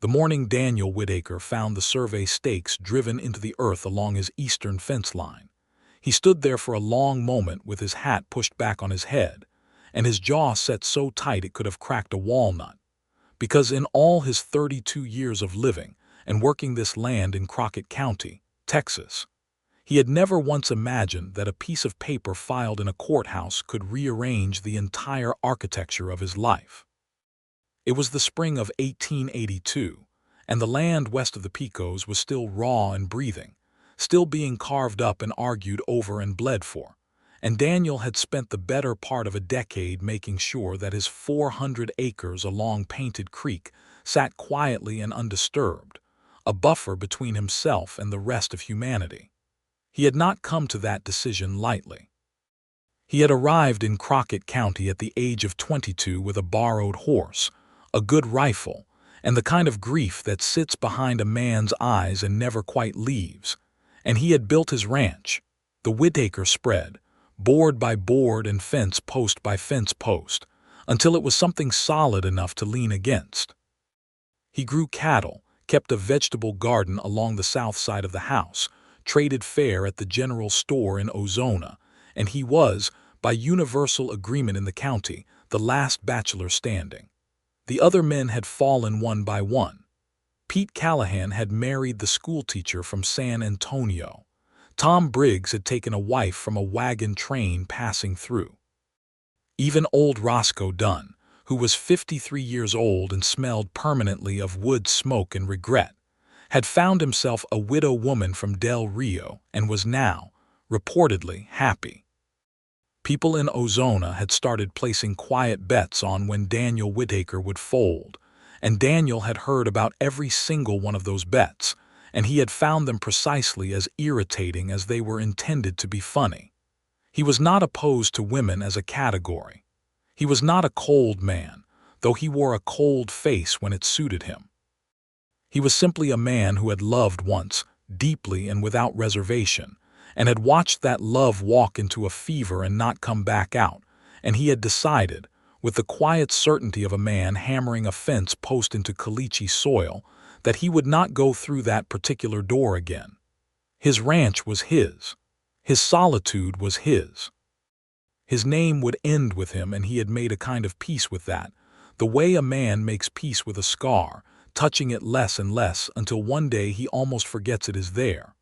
The morning Daniel Whitaker found the survey stakes driven into the earth along his eastern fence line. He stood there for a long moment with his hat pushed back on his head, and his jaw set so tight it could have cracked a walnut. Because in all his 32 years of living and working this land in Crockett County, Texas, he had never once imagined that a piece of paper filed in a courthouse could rearrange the entire architecture of his life. It was the spring of 1882, and the land west of the Pecos was still raw and breathing, still being carved up and argued over and bled for, and Daniel had spent the better part of a decade making sure that his 400 acres along Painted Creek sat quietly and undisturbed, a buffer between himself and the rest of humanity. He had not come to that decision lightly. He had arrived in Crockett County at the age of 22 with a borrowed horse, a good rifle, and the kind of grief that sits behind a man's eyes and never quite leaves. And he had built his ranch, the Whitaker spread, board by board and fence post by fence post, until it was something solid enough to lean against. He grew cattle, kept a vegetable garden along the south side of the house, traded fair at the general store in Ozona, and he was, by universal agreement in the county, the last bachelor standing. The other men had fallen one by one. Pete Callahan had married the schoolteacher from San Antonio. Tom Briggs had taken a wife from a wagon train passing through. Even old Roscoe Dunn, who was 53 years old and smelled permanently of wood smoke and regret, had found himself a widow woman from Del Rio and was now, reportedly, happy. People in Ozona had started placing quiet bets on when Daniel Whitaker would fold, and Daniel had heard about every single one of those bets, and he had found them precisely as irritating as they were intended to be funny. He was not opposed to women as a category. He was not a cold man, though he wore a cold face when it suited him. He was simply a man who had loved once, deeply and without reservation, and had watched that love walk into a fever and not come back out, and he had decided, with the quiet certainty of a man hammering a fence post into caliche soil, that he would not go through that particular door again. His ranch was his. His solitude was his. His name would end with him, and he had made a kind of peace with that, the way a man makes peace with a scar, touching it less and less until one day he almost forgets it is there.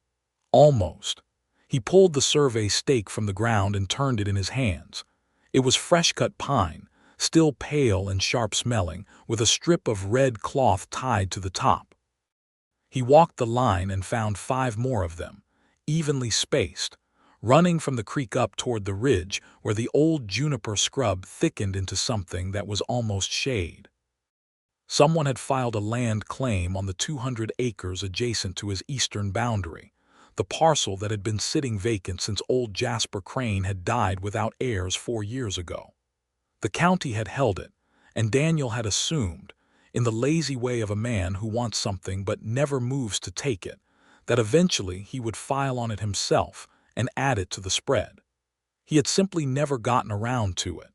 Almost. He pulled the survey stake from the ground and turned it in his hands. It was fresh-cut pine, still pale and sharp-smelling, with a strip of red cloth tied to the top. He walked the line and found 5 more of them, evenly spaced, running from the creek up toward the ridge where the old juniper scrub thickened into something that was almost shade. Someone had filed a land claim on the 200 acres adjacent to his eastern boundary, the parcel that had been sitting vacant since old Jasper Crane had died without heirs 4 years ago. The county had held it, and Daniel had assumed, in the lazy way of a man who wants something but never moves to take it, that eventually he would file on it himself and add it to the spread. He had simply never gotten around to it.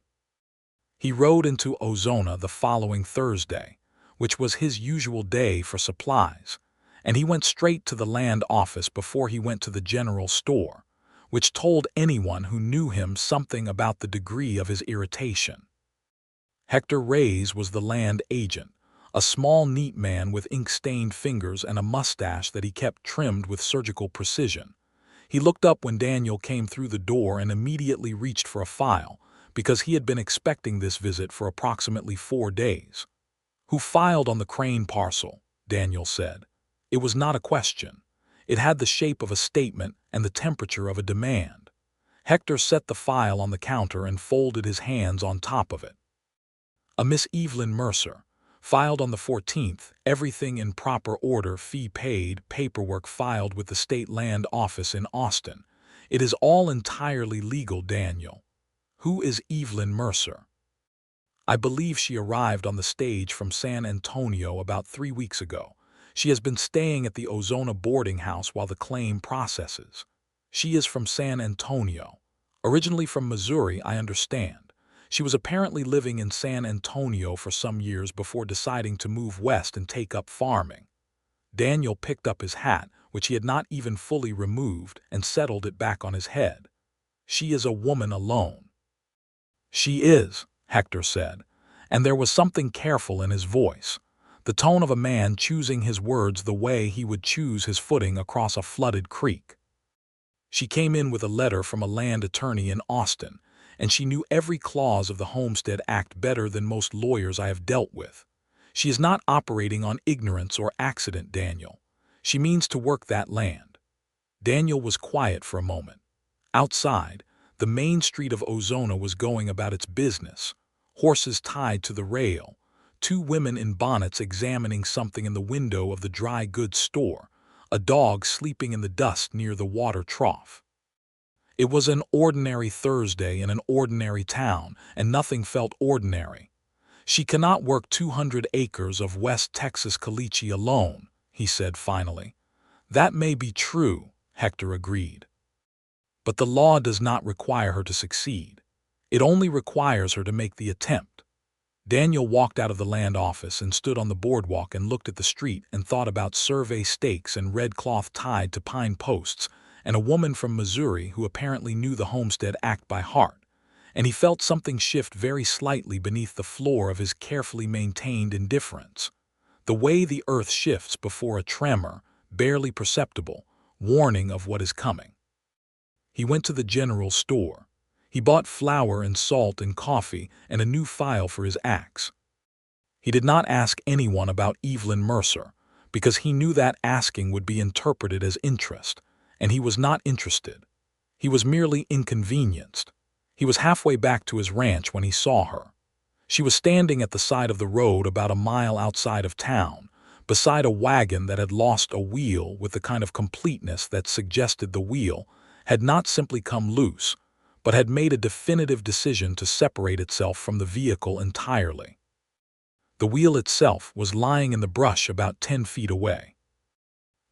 He rode into Ozona the following Thursday, which was his usual day for supplies, and he went straight to the land office before he went to the general store, which told anyone who knew him something about the degree of his irritation. Hector Reyes was the land agent, a small, neat man with ink-stained fingers and a mustache that he kept trimmed with surgical precision. He looked up when Daniel came through the door and immediately reached for a file, because he had been expecting this visit for approximately 4 days. "Who filed on the Crane parcel?" Daniel said. It was not a question. It had the shape of a statement and the temperature of a demand. Hector set the file on the counter and folded his hands on top of it. "A Miss Evelyn Mercer. Filed on the 14th, everything in proper order, fee paid, paperwork filed with the state land office in Austin. It is all entirely legal, Daniel." "Who is Evelyn Mercer?" "I believe she arrived on the stage from San Antonio about 3 weeks ago. She has been staying at the Ozona boarding house while the claim processes. She is from San Antonio. Originally from Missouri, I understand. She was apparently living in San Antonio for some years before deciding to move west and take up farming. Daniel picked up his hat, which he had not even fully removed, and settled it back on his head. She is a woman alone. She is, Hector said, and there was something careful in his voice, the tone of a man choosing his words the way he would choose his footing across a flooded creek. She came in with a letter from a land attorney in Austin, and she knew every clause of the Homestead Act better than most lawyers I have dealt with. She is not operating on ignorance or accident, Daniel. She means to work that land. Daniel was quiet for a moment. Outside, the main street of Ozona was going about its business, horses tied to the rail, two women in bonnets examining something in the window of the dry goods store, a dog sleeping in the dust near the water trough. It was an ordinary Thursday in an ordinary town, and nothing felt ordinary. She cannot work 200 acres of West Texas caliche alone, he said finally. That may be true, Hector agreed. But the law does not require her to succeed. It only requires her to make the attempt. Daniel walked out of the land office and stood on the boardwalk and looked at the street and thought about survey stakes and red cloth tied to pine posts, and a woman from Missouri who apparently knew the Homestead Act by heart, and he felt something shift very slightly beneath the floor of his carefully maintained indifference. The way the earth shifts before a tremor, barely perceptible, warning of what is coming. He went to the general store. He bought flour and salt and coffee and a new file for his axe. He did not ask anyone about Evelyn Mercer, because he knew that asking would be interpreted as interest, and he was not interested. He was merely inconvenienced. He was halfway back to his ranch when he saw her. She was standing at the side of the road about a mile outside of town, beside a wagon that had lost a wheel with the kind of completeness that suggested the wheel had not simply come loose, but had made a definitive decision to separate itself from the vehicle entirely. The wheel itself was lying in the brush about 10 feet away.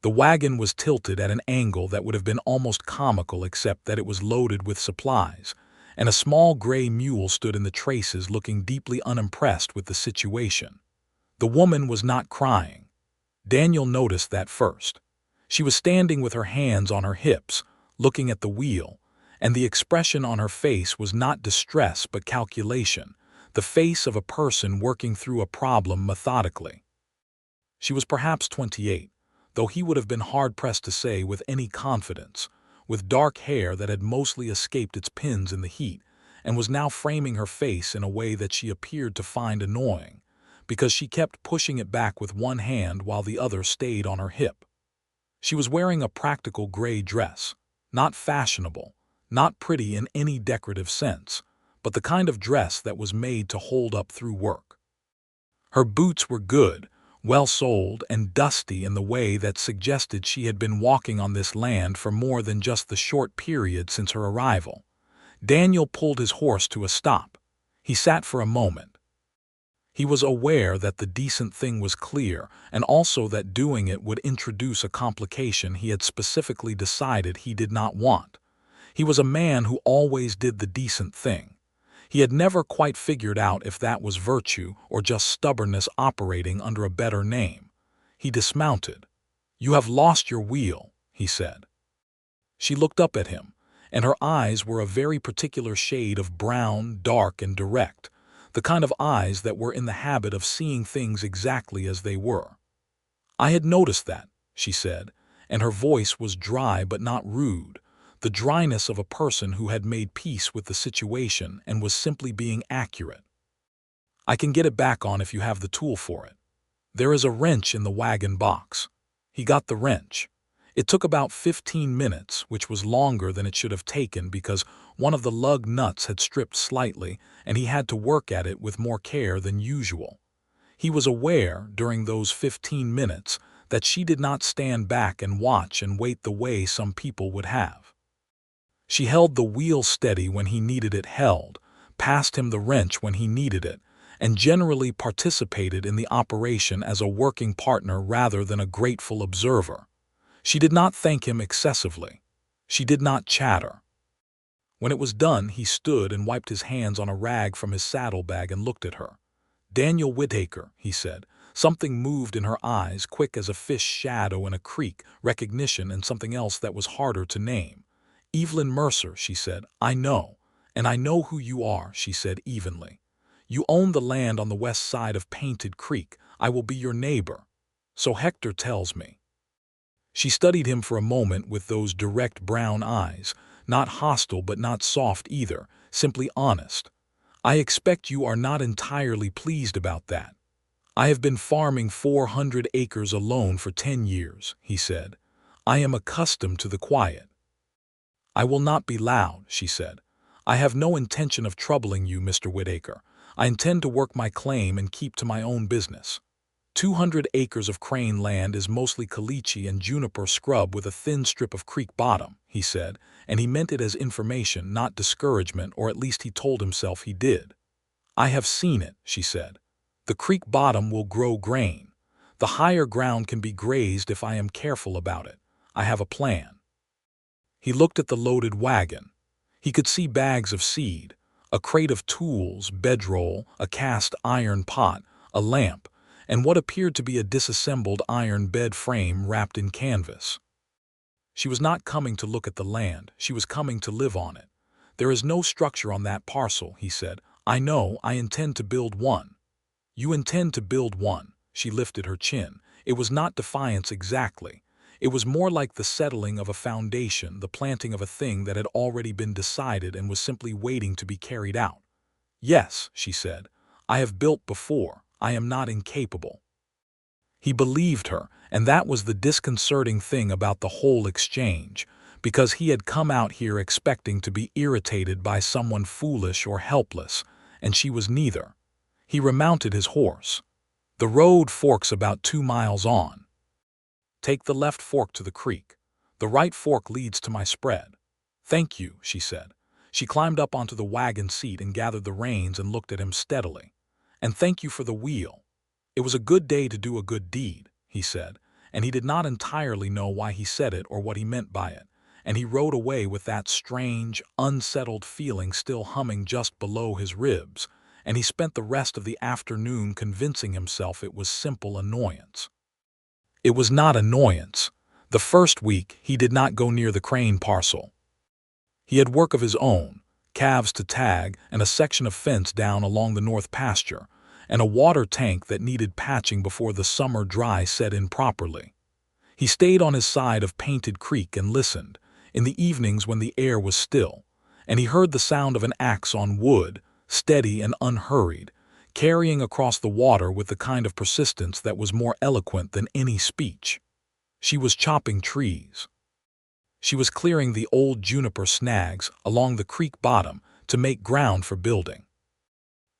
The wagon was tilted at an angle that would have been almost comical except that it was loaded with supplies, and a small gray mule stood in the traces looking deeply unimpressed with the situation. The woman was not crying. Daniel noticed that first. She was standing with her hands on her hips, looking at the wheel, and the expression on her face was not distress but calculation, the face of a person working through a problem methodically. She was perhaps 28, though he would have been hard-pressed to say with any confidence, with dark hair that had mostly escaped its pins in the heat, and was now framing her face in a way that she appeared to find annoying, because she kept pushing it back with one hand while the other stayed on her hip. She was wearing a practical gray dress, not fashionable, not pretty in any decorative sense, but the kind of dress that was made to hold up through work. Her boots were good, well-soled, and dusty in the way that suggested she had been walking on this land for more than just the short period since her arrival. Daniel pulled his horse to a stop. He sat for a moment. He was aware that the decent thing was clear, and also that doing it would introduce a complication he had specifically decided he did not want. He was a man who always did the decent thing. He had never quite figured out if that was virtue or just stubbornness operating under a better name. He dismounted. "You have lost your wheel," he said. She looked up at him, and her eyes were a very particular shade of brown, dark and direct, the kind of eyes that were in the habit of seeing things exactly as they were. "I had noticed that," she said, and her voice was dry but not rude, the dryness of a person who had made peace with the situation and was simply being accurate. "I can get it back on if you have the tool for it. There is a wrench in the wagon box." He got the wrench. It took about 15 minutes, which was longer than it should have taken because one of the lug nuts had stripped slightly and he had to work at it with more care than usual. He was aware, during those 15 minutes, that she did not stand back and watch and wait the way some people would have. She held the wheel steady when he needed it held, passed him the wrench when he needed it, and generally participated in the operation as a working partner rather than a grateful observer. She did not thank him excessively. She did not chatter. When it was done, he stood and wiped his hands on a rag from his saddlebag and looked at her. "Daniel Whitaker," he said. Something moved in her eyes, quick as a fish shadow in a creek, recognition and something else that was harder to name. "Evelyn Mercer," she said. "I know. And I know who you are," she said evenly. "You own the land on the west side of Painted Creek. I will be your neighbor. So Hector tells me." She studied him for a moment with those direct brown eyes, not hostile but not soft either, simply honest. "I expect you are not entirely pleased about that." "I have been farming 400 acres alone for 10 years, he said. "I am accustomed to the quiet." "I will not be loud," she said. "I have no intention of troubling you, Mr. Whitaker. I intend to work my claim and keep to my own business. 200 acres of crane land is mostly caliche and juniper scrub with a thin strip of creek bottom," he said, and he meant it as information, not discouragement, or at least he told himself he did. "I have seen it," she said. "The creek bottom will grow grain. The higher ground can be grazed if I am careful about it. I have a plan." He looked at the loaded wagon. He could see bags of seed, a crate of tools, bedroll, a cast iron pot, a lamp, and what appeared to be a disassembled iron bed frame wrapped in canvas. She was not coming to look at the land, she was coming to live on it. "There is no structure on that parcel," he said. "I know, I intend to build one." "You intend to build one?" She lifted her chin. It was not defiance exactly. It was more like the settling of a foundation, the planting of a thing that had already been decided and was simply waiting to be carried out. "Yes," she said. "I have built before. I am not incapable." He believed her, and that was the disconcerting thing about the whole exchange, because he had come out here expecting to be irritated by someone foolish or helpless, and she was neither. He remounted his horse. "The road forks about 2 miles on. Take the left fork to the creek. The right fork leads to my spread." "Thank you," she said. She climbed up onto the wagon seat and gathered the reins and looked at him steadily. "And thank you for the wheel." "It was a good day to do a good deed," he said, and he did not entirely know why he said it or what he meant by it, and he rode away with that strange, unsettled feeling still humming just below his ribs, and he spent the rest of the afternoon convincing himself it was simple annoyance. It was not annoyance. The first week, he did not go near the crane parcel. He had work of his own, calves to tag, and a section of fence down along the north pasture, and a water tank that needed patching before the summer dry set in properly. He stayed on his side of Painted Creek and listened, in the evenings when the air was still, and he heard the sound of an axe on wood, steady and unhurried, carrying across the water with the kind of persistence that was more eloquent than any speech. She was chopping trees. She was clearing the old juniper snags along the creek bottom to make ground for building.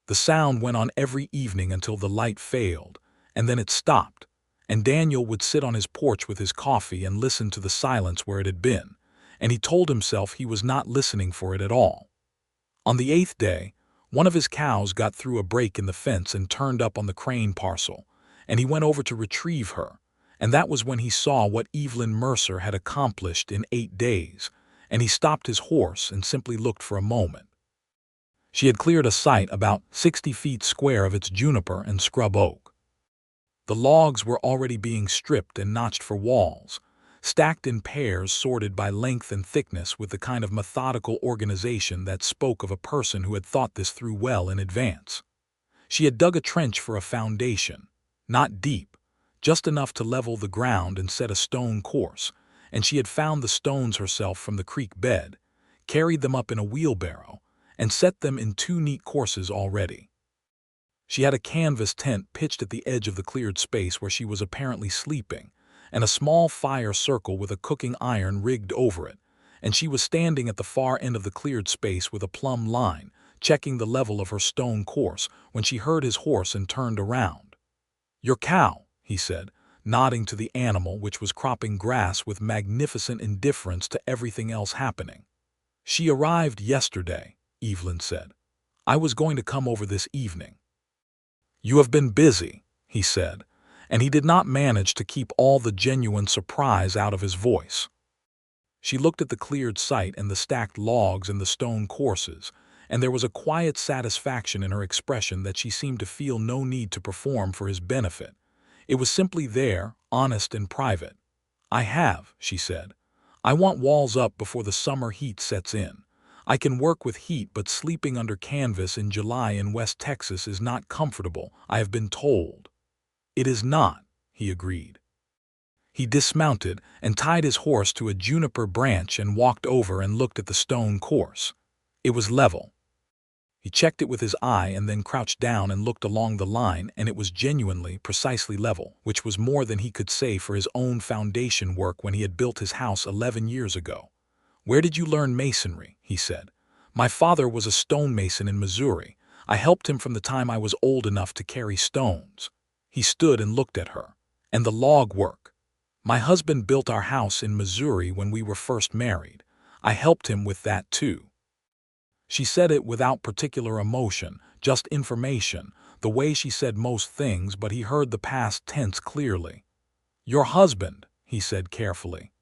The sound went on every evening until the light failed, and then it stopped, and Daniel would sit on his porch with his coffee and listen to the silence where it had been, and he told himself he was not listening for it at all. On the 8th day, one of his cows got through a break in the fence and turned up on the crane parcel, and he went over to retrieve her, and that was when he saw what Evelyn Mercer had accomplished in 8 days, and he stopped his horse and simply looked for a moment. She had cleared a site about 60 feet square of its juniper and scrub oak. The logs were already being stripped and notched for walls, stacked in pairs sorted by length and thickness with the kind of methodical organization that spoke of a person who had thought this through well in advance. She had dug a trench for a foundation, not deep, just enough to level the ground and set a stone course, and she had found the stones herself from the creek bed, carried them up in a wheelbarrow, and set them in 2 neat courses already. She had a canvas tent pitched at the edge of the cleared space where she was apparently sleeping, and a small fire circle with a cooking iron rigged over it, and she was standing at the far end of the cleared space with a plumb line, checking the level of her stone course, when she heard his horse and turned around. "Your cow," he said, nodding to the animal which was cropping grass with magnificent indifference to everything else happening. "She arrived yesterday," Evelyn said. "I was going to come over this evening." "You have been busy," he said, and he did not manage to keep all the genuine surprise out of his voice. She looked at the cleared site and the stacked logs and the stone courses, and there was a quiet satisfaction in her expression that she seemed to feel no need to perform for his benefit. It was simply there, honest and private. "I have," she said. "I want walls up before the summer heat sets in. I can work with heat, but sleeping under canvas in July in West Texas is not comfortable, I have been told." "It is not," he agreed. He dismounted and tied his horse to a juniper branch and walked over and looked at the stone course. It was level. He checked it with his eye and then crouched down and looked along the line, and it was genuinely, precisely level, which was more than he could say for his own foundation work when he had built his house 11 years ago. "Where did you learn masonry?" he said. "My father was a stonemason in Missouri. I helped him from the time I was old enough to carry stones." He stood and looked at her. "And the log work?" "My husband built our house in Missouri when we were first married. I helped him with that too." She said it without particular emotion, just information, the way she said most things, but he heard the past tense clearly. "Your husband," he said carefully.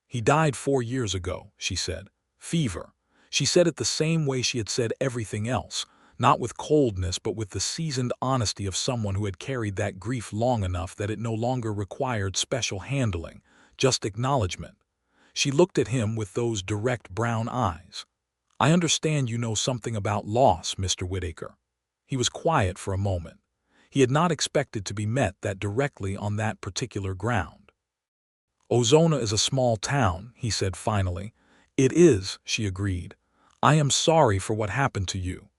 "He died 4 years ago," she said. "Fever." She said it the same way she had said everything else, not with coldness but with the seasoned honesty of someone who had carried that grief long enough that it no longer required special handling, just acknowledgement. She looked at him with those direct brown eyes. "I understand you know something about loss, Mr. Whitaker." He was quiet for a moment. He had not expected to be met that directly on that particular ground. "Ozona is a small town," he said finally. "It is," she agreed. "I am sorry for what happened to you."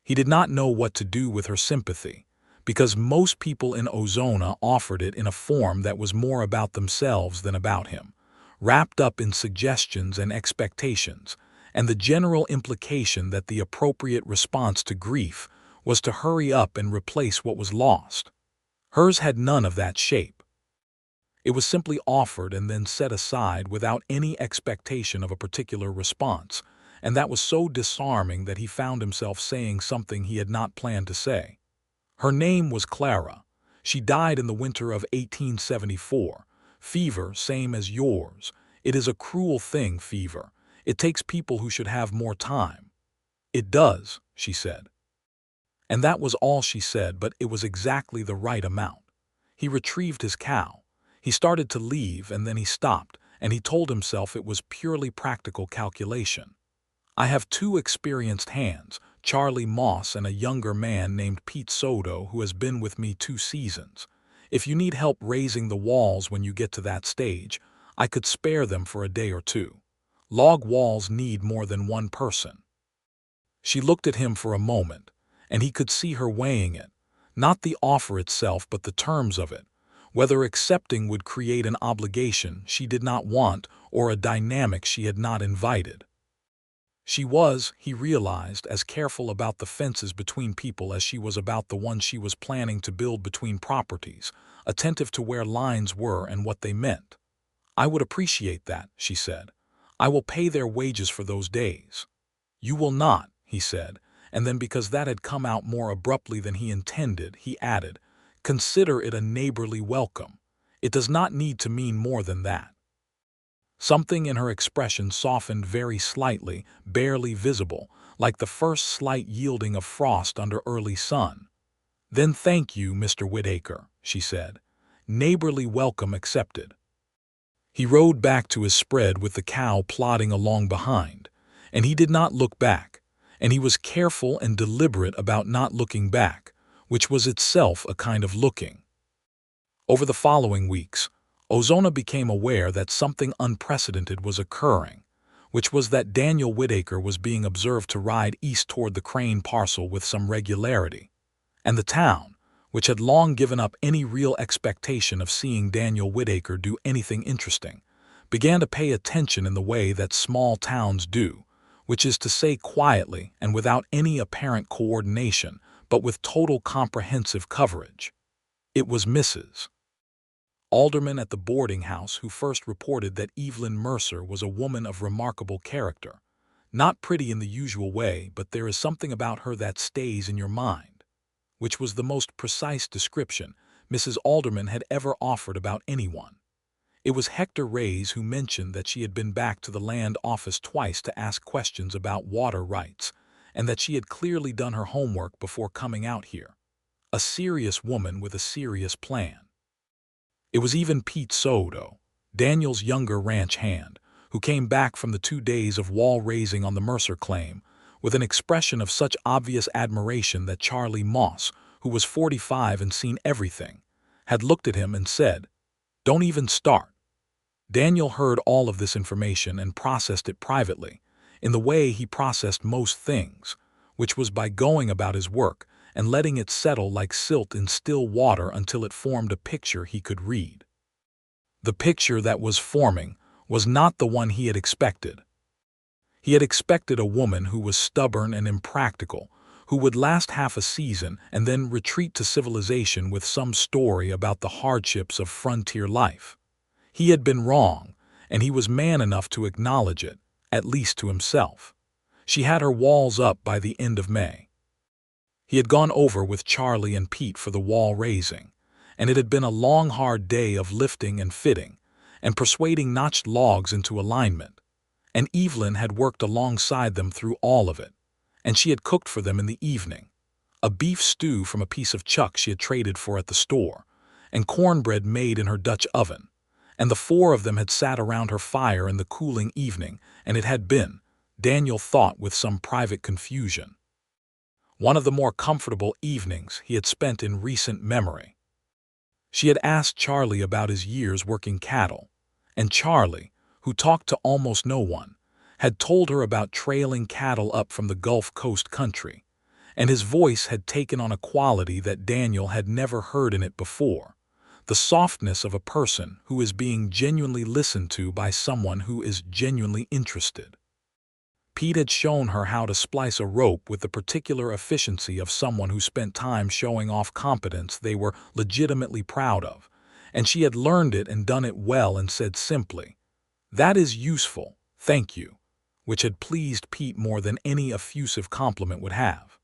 He did not know what to do with her sympathy, because most people in Ozona offered it in a form that was more about themselves than about him, wrapped up in suggestions and expectations, and the general implication that the appropriate response to grief was to hurry up and replace what was lost. Hers had none of that shape. It was simply offered and then set aside without any expectation of a particular response, and that was so disarming that he found himself saying something he had not planned to say. Her name was Clara. She died in the winter of 1874. Fever, same as yours. It is a cruel thing, fever. It takes people who should have more time. "It does," she said. And that was all she said, but it was exactly the right amount. He retrieved his cow. He started to leave, and then he stopped, and he told himself it was purely practical calculation. "I have 2 experienced hands, Charlie Moss and a younger man named Pete Soto who has been with me 2 seasons. If you need help raising the walls when you get to that stage, I could spare them for a day or 2. Log walls need more than 1 person." She looked at him for a moment, and he could see her weighing it, not the offer itself but the terms of it, whether accepting would create an obligation she did not want or a dynamic she had not invited. She was, he realized, as careful about the fences between people as she was about the one she was planning to build between properties, attentive to where lines were and what they meant. "I would appreciate that," she said. "I will pay their wages for those days." "You will not," he said, and then because that had come out more abruptly than he intended, he added, "Consider it a neighborly welcome. It does not need to mean more than that." Something in her expression softened very slightly, barely visible, like the first slight yielding of frost under early sun. "Then thank you, Mr. Whitaker," she said. "Neighborly welcome accepted." He rode back to his spread with the cow plodding along behind, and he did not look back, and he was careful and deliberate about not looking back, which was itself a kind of looking. Over the following weeks, Ozona became aware that something unprecedented was occurring, which was that Daniel Whitaker was being observed to ride east toward the Crane parcel with some regularity, and the town, which had long given up any real expectation of seeing Daniel Whitaker do anything interesting, began to pay attention in the way that small towns do, which is to say quietly and without any apparent coordination, but with total comprehensive coverage. It was Mrs. Alderman at the boarding house who first reported that Evelyn Mercer was a woman of remarkable character. Not pretty in the usual way, but there is something about her that stays in your mind, which was the most precise description Mrs. Alderman had ever offered about anyone. It was Hector Reyes who mentioned that she had been back to the land office twice to ask questions about water rights, and that she had clearly done her homework before coming out here. A serious woman with a serious plan. It was even Pete Soto, Daniel's younger ranch hand, who came back from the 2 days of wall raising on the Mercer claim, with an expression of such obvious admiration that Charlie Moss, who was 45 and seen everything, had looked at him and said, "Don't even start." Daniel heard all of this information and processed it privately, in the way he processed most things, which was by going about his work and letting it settle like silt in still water until it formed a picture he could read. The picture that was forming was not the one he had expected. He had expected a woman who was stubborn and impractical, who would last half a season and then retreat to civilization with some story about the hardships of frontier life. He had been wrong, and he was man enough to acknowledge it, at least to himself. She had her walls up by the end of May. He had gone over with Charlie and Pete for the wall raising, and it had been a long, hard day of lifting and fitting, and persuading notched logs into alignment. And Evelyn had worked alongside them through all of it, and she had cooked for them in the evening. A beef stew from a piece of chuck she had traded for at the store, and cornbread made in her Dutch oven. And the 4 of them had sat around her fire in the cooling evening, and it had been, Daniel thought with some private confusion, one of the more comfortable evenings he had spent in recent memory. She had asked Charlie about his years working cattle, and Charlie, who talked to almost no one, had told her about trailing cattle up from the Gulf Coast country, and his voice had taken on a quality that Daniel had never heard in it before, the softness of a person who is being genuinely listened to by someone who is genuinely interested. Pete had shown her how to splice a rope with the particular efficiency of someone who spent time showing off competence they were legitimately proud of, and she had learned it and done it well and said simply, "That is useful, thank you," which had pleased Pete more than any effusive compliment would have.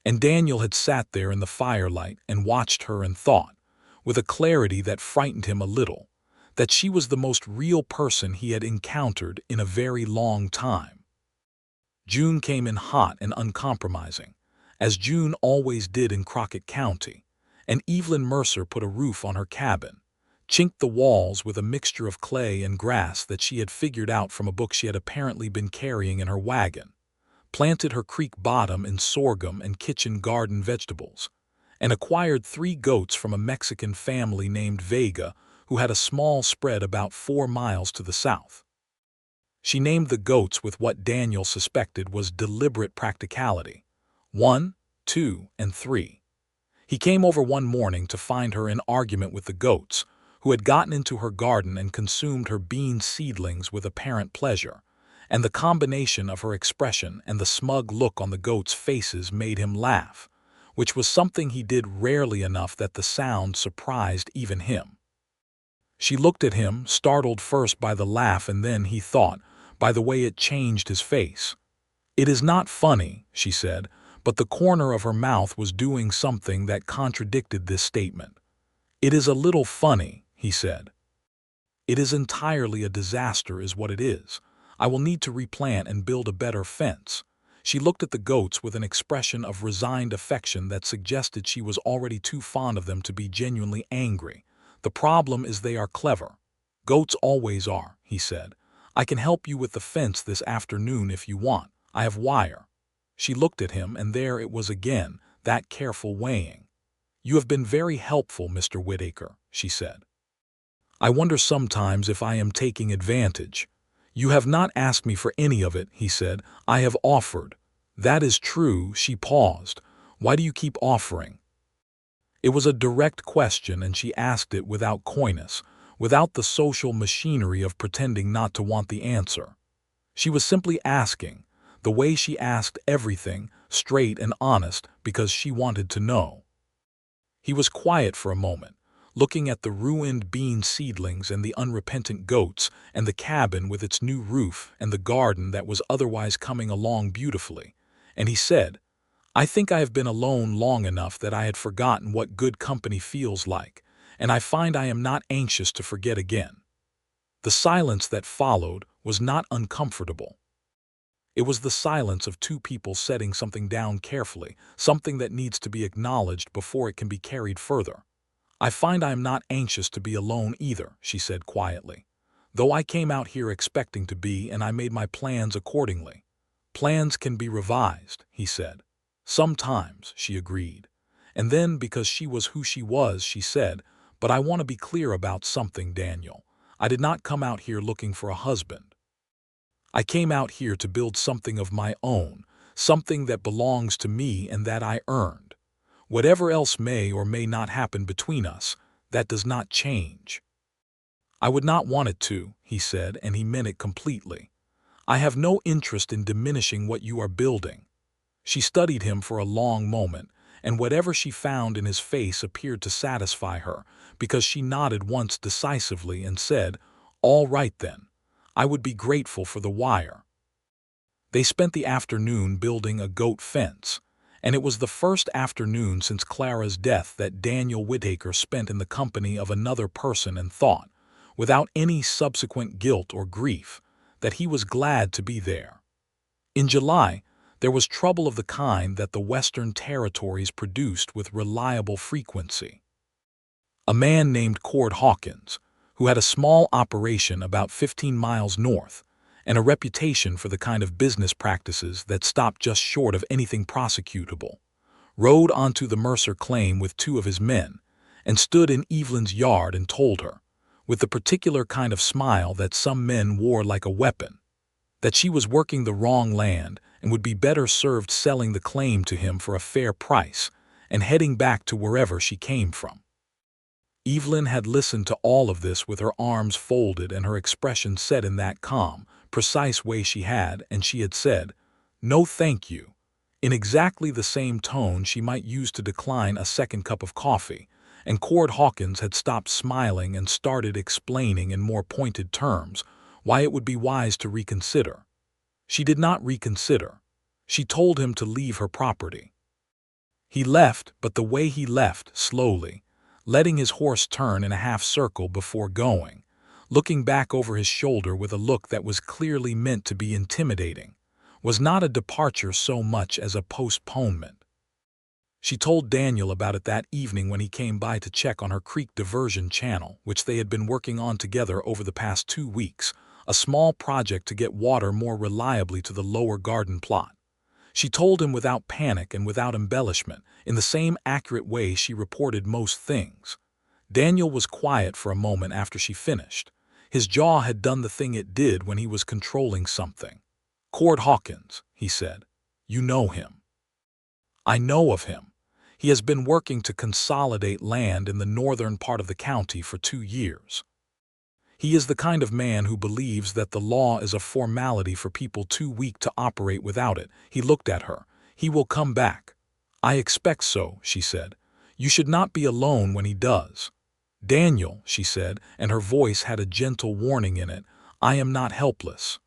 And Daniel had sat there in the firelight and watched her and thought, with a clarity that frightened him a little, that she was the most real person he had encountered in a very long time. June came in hot and uncompromising, as June always did in Crockett County, and Evelyn Mercer put a roof on her cabin, chinked the walls with a mixture of clay and grass that she had figured out from a book she had apparently been carrying in her wagon, planted her creek bottom in sorghum and kitchen garden vegetables, and acquired 3 goats from a Mexican family named Vega who had a small spread about 4 miles to the south. She named the goats with what Daniel suspected was deliberate practicality: 1, 2, and 3. He came over one morning to find her in argument with the goats, who had gotten into her garden and consumed her bean seedlings with apparent pleasure, and the combination of her expression and the smug look on the goats' faces made him laugh, which was something he did rarely enough that the sound surprised even him. She looked at him, startled first by the laugh and then, he thought, by the way it changed his face. "It is not funny," she said, but the corner of her mouth was doing something that contradicted this statement. "It is a little funny," he said. "It is entirely a disaster is what it is. I will need to replant and build a better fence." She looked at the goats with an expression of resigned affection that suggested she was already too fond of them to be genuinely angry. "The problem is they are clever. Goats always are," he said. "I can help you with the fence this afternoon if you want. I have wire." She looked at him, and there it was again, that careful weighing. "You have been very helpful, Mr. Whitaker," she said. "I wonder sometimes if I am taking advantage." "You have not asked me for any of it," he said. "I have offered." "That is true." She paused. "Why do you keep offering?" It was a direct question, and she asked it without coyness, without the social machinery of pretending not to want the answer. She was simply asking, the way she asked everything, straight and honest, because she wanted to know. He was quiet for a moment, looking at the ruined bean seedlings and the unrepentant goats and the cabin with its new roof and the garden that was otherwise coming along beautifully, and he said, "I think I have been alone long enough that I had forgotten what good company feels like, and I find I am not anxious to forget again." The silence that followed was not uncomfortable. It was the silence of two people setting something down carefully, something that needs to be acknowledged before it can be carried further. "I find I am not anxious to be alone either," she said quietly. "Though I came out here expecting to be, and I made my plans accordingly." "Plans can be revised," he said. "Sometimes," she agreed. And then, because she was who she was, she said, "But I want to be clear about something, Daniel. I did not come out here looking for a husband. I came out here to build something of my own, something that belongs to me and that I earned. Whatever else may or may not happen between us, that does not change." "I would not want it to," he said, and he meant it completely. "I have no interest in diminishing what you are building." She studied him for a long moment, and whatever she found in his face appeared to satisfy her, because she nodded once decisively and said, "All right then. I would be grateful for the wire." They spent the afternoon building a goat fence, and it was the first afternoon since Clara's death that Daniel Whitaker spent in the company of another person and thought, without any subsequent guilt or grief, that he was glad to be there. In July, there was trouble of the kind that the Western Territories produced with reliable frequency. A man named Cord Hawkins, who had a small operation about 15 miles north, and a reputation for the kind of business practices that stopped just short of anything prosecutable, rode onto the Mercer claim with two of his men, and stood in Evelyn's yard and told her, with the particular kind of smile that some men wore like a weapon, that she was working the wrong land and would be better served selling the claim to him for a fair price and heading back to wherever she came from. Evelyn had listened to all of this with her arms folded and her expression set in that calm, precise way she had, and she had said, "No thank you," in exactly the same tone she might use to decline a second cup of coffee, and Cord Hawkins had stopped smiling and started explaining in more pointed terms why it would be wise to reconsider. She did not reconsider. She told him to leave her property. He left, but the way he left, slowly, letting his horse turn in a half-circle before going, looking back over his shoulder with a look that was clearly meant to be intimidating, was not a departure so much as a postponement. She told Daniel about it that evening when he came by to check on her creek diversion channel, which they had been working on together over the past 2 weeks, a small project to get water more reliably to the lower garden plot. She told him without panic and without embellishment, in the same accurate way she reported most things. Daniel was quiet for a moment after she finished. His jaw had done the thing it did when he was controlling something. "Cord Hawkins," he said. "You know him." "I know of him. He has been working to consolidate land in the northern part of the county for 2 years. He is the kind of man who believes that the law is a formality for people too weak to operate without it." He looked at her. "He will come back." "I expect so," she said. "You should not be alone when he does." "Daniel," she said, and her voice had a gentle warning in it, "I am not helpless."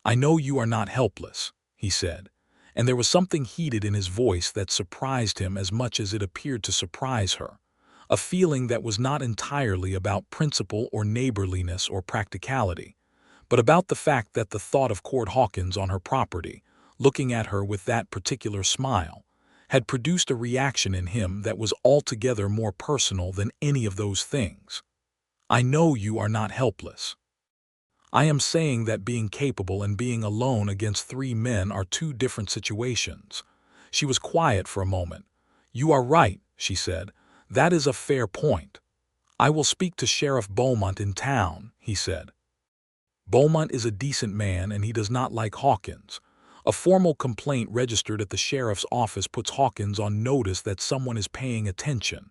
"I know you are not helpless," he said, and there was something heated in his voice that surprised him as much as it appeared to surprise her. A feeling that was not entirely about principle or neighborliness or practicality, but about the fact that the thought of Cord Hawkins on her property, looking at her with that particular smile, had produced a reaction in him that was altogether more personal than any of those things. "I know you are not helpless. I am saying that being capable and being alone against 3 men are 2 different situations." She was quiet for a moment. "You are right," she said. "That is a fair point. I will speak to Sheriff Beaumont in town," he said. "Beaumont is a decent man and he does not like Hawkins. A formal complaint registered at the sheriff's office puts Hawkins on notice that someone is paying attention."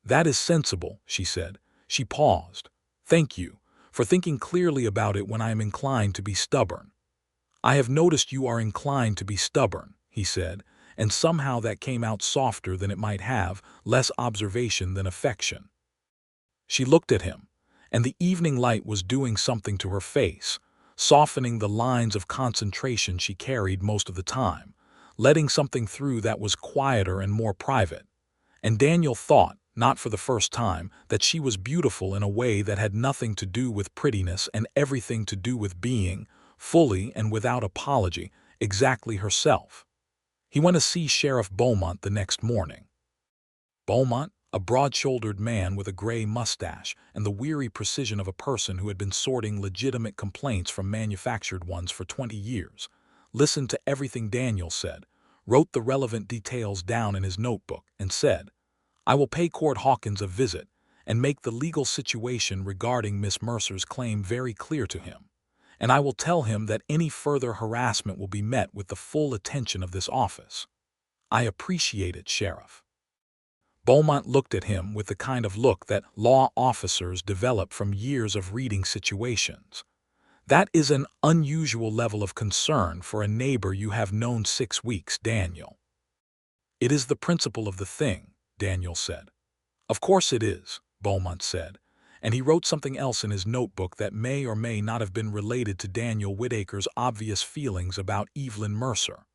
"That is sensible," she said. She paused. "Thank you for thinking clearly about it when I am inclined to be stubborn." "I have noticed you are inclined to be stubborn," he said, and somehow that came out softer than it might have, less observation than affection. She looked at him, and the evening light was doing something to her face, softening the lines of concentration she carried most of the time, letting something through that was quieter and more private. And Daniel thought, not for the first time, that she was beautiful in a way that had nothing to do with prettiness and everything to do with being, fully and without apology, exactly herself. He went to see Sheriff Beaumont the next morning. Beaumont, a broad-shouldered man with a gray mustache and the weary precision of a person who had been sorting legitimate complaints from manufactured ones for 20 years, listened to everything Daniel said, wrote the relevant details down in his notebook, and said, "I will pay Court Hawkins a visit and make the legal situation regarding Miss Mercer's claim very clear to him, and I will tell him that any further harassment will be met with the full attention of this office." "I appreciate it, Sheriff." Beaumont looked at him with the kind of look that law officers develop from years of reading situations. "That is an unusual level of concern for a neighbor you have known 6 weeks, Daniel." "It is the principle of the thing," Daniel said. "Of course it is," Beaumont said, and he wrote something else in his notebook that may or may not have been related to Daniel Whitaker's obvious feelings about Evelyn Mercer.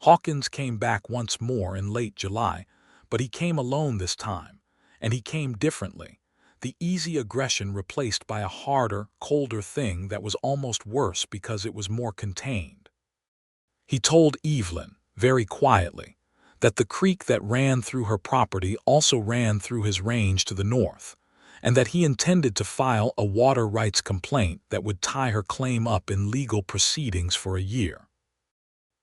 Hawkins came back once more in late July, but he came alone this time, and he came differently, the easy aggression replaced by a harder, colder thing that was almost worse because it was more contained. He told Evelyn, very quietly, that the creek that ran through her property also ran through his range to the north, and that he intended to file a water rights complaint that would tie her claim up in legal proceedings for a year.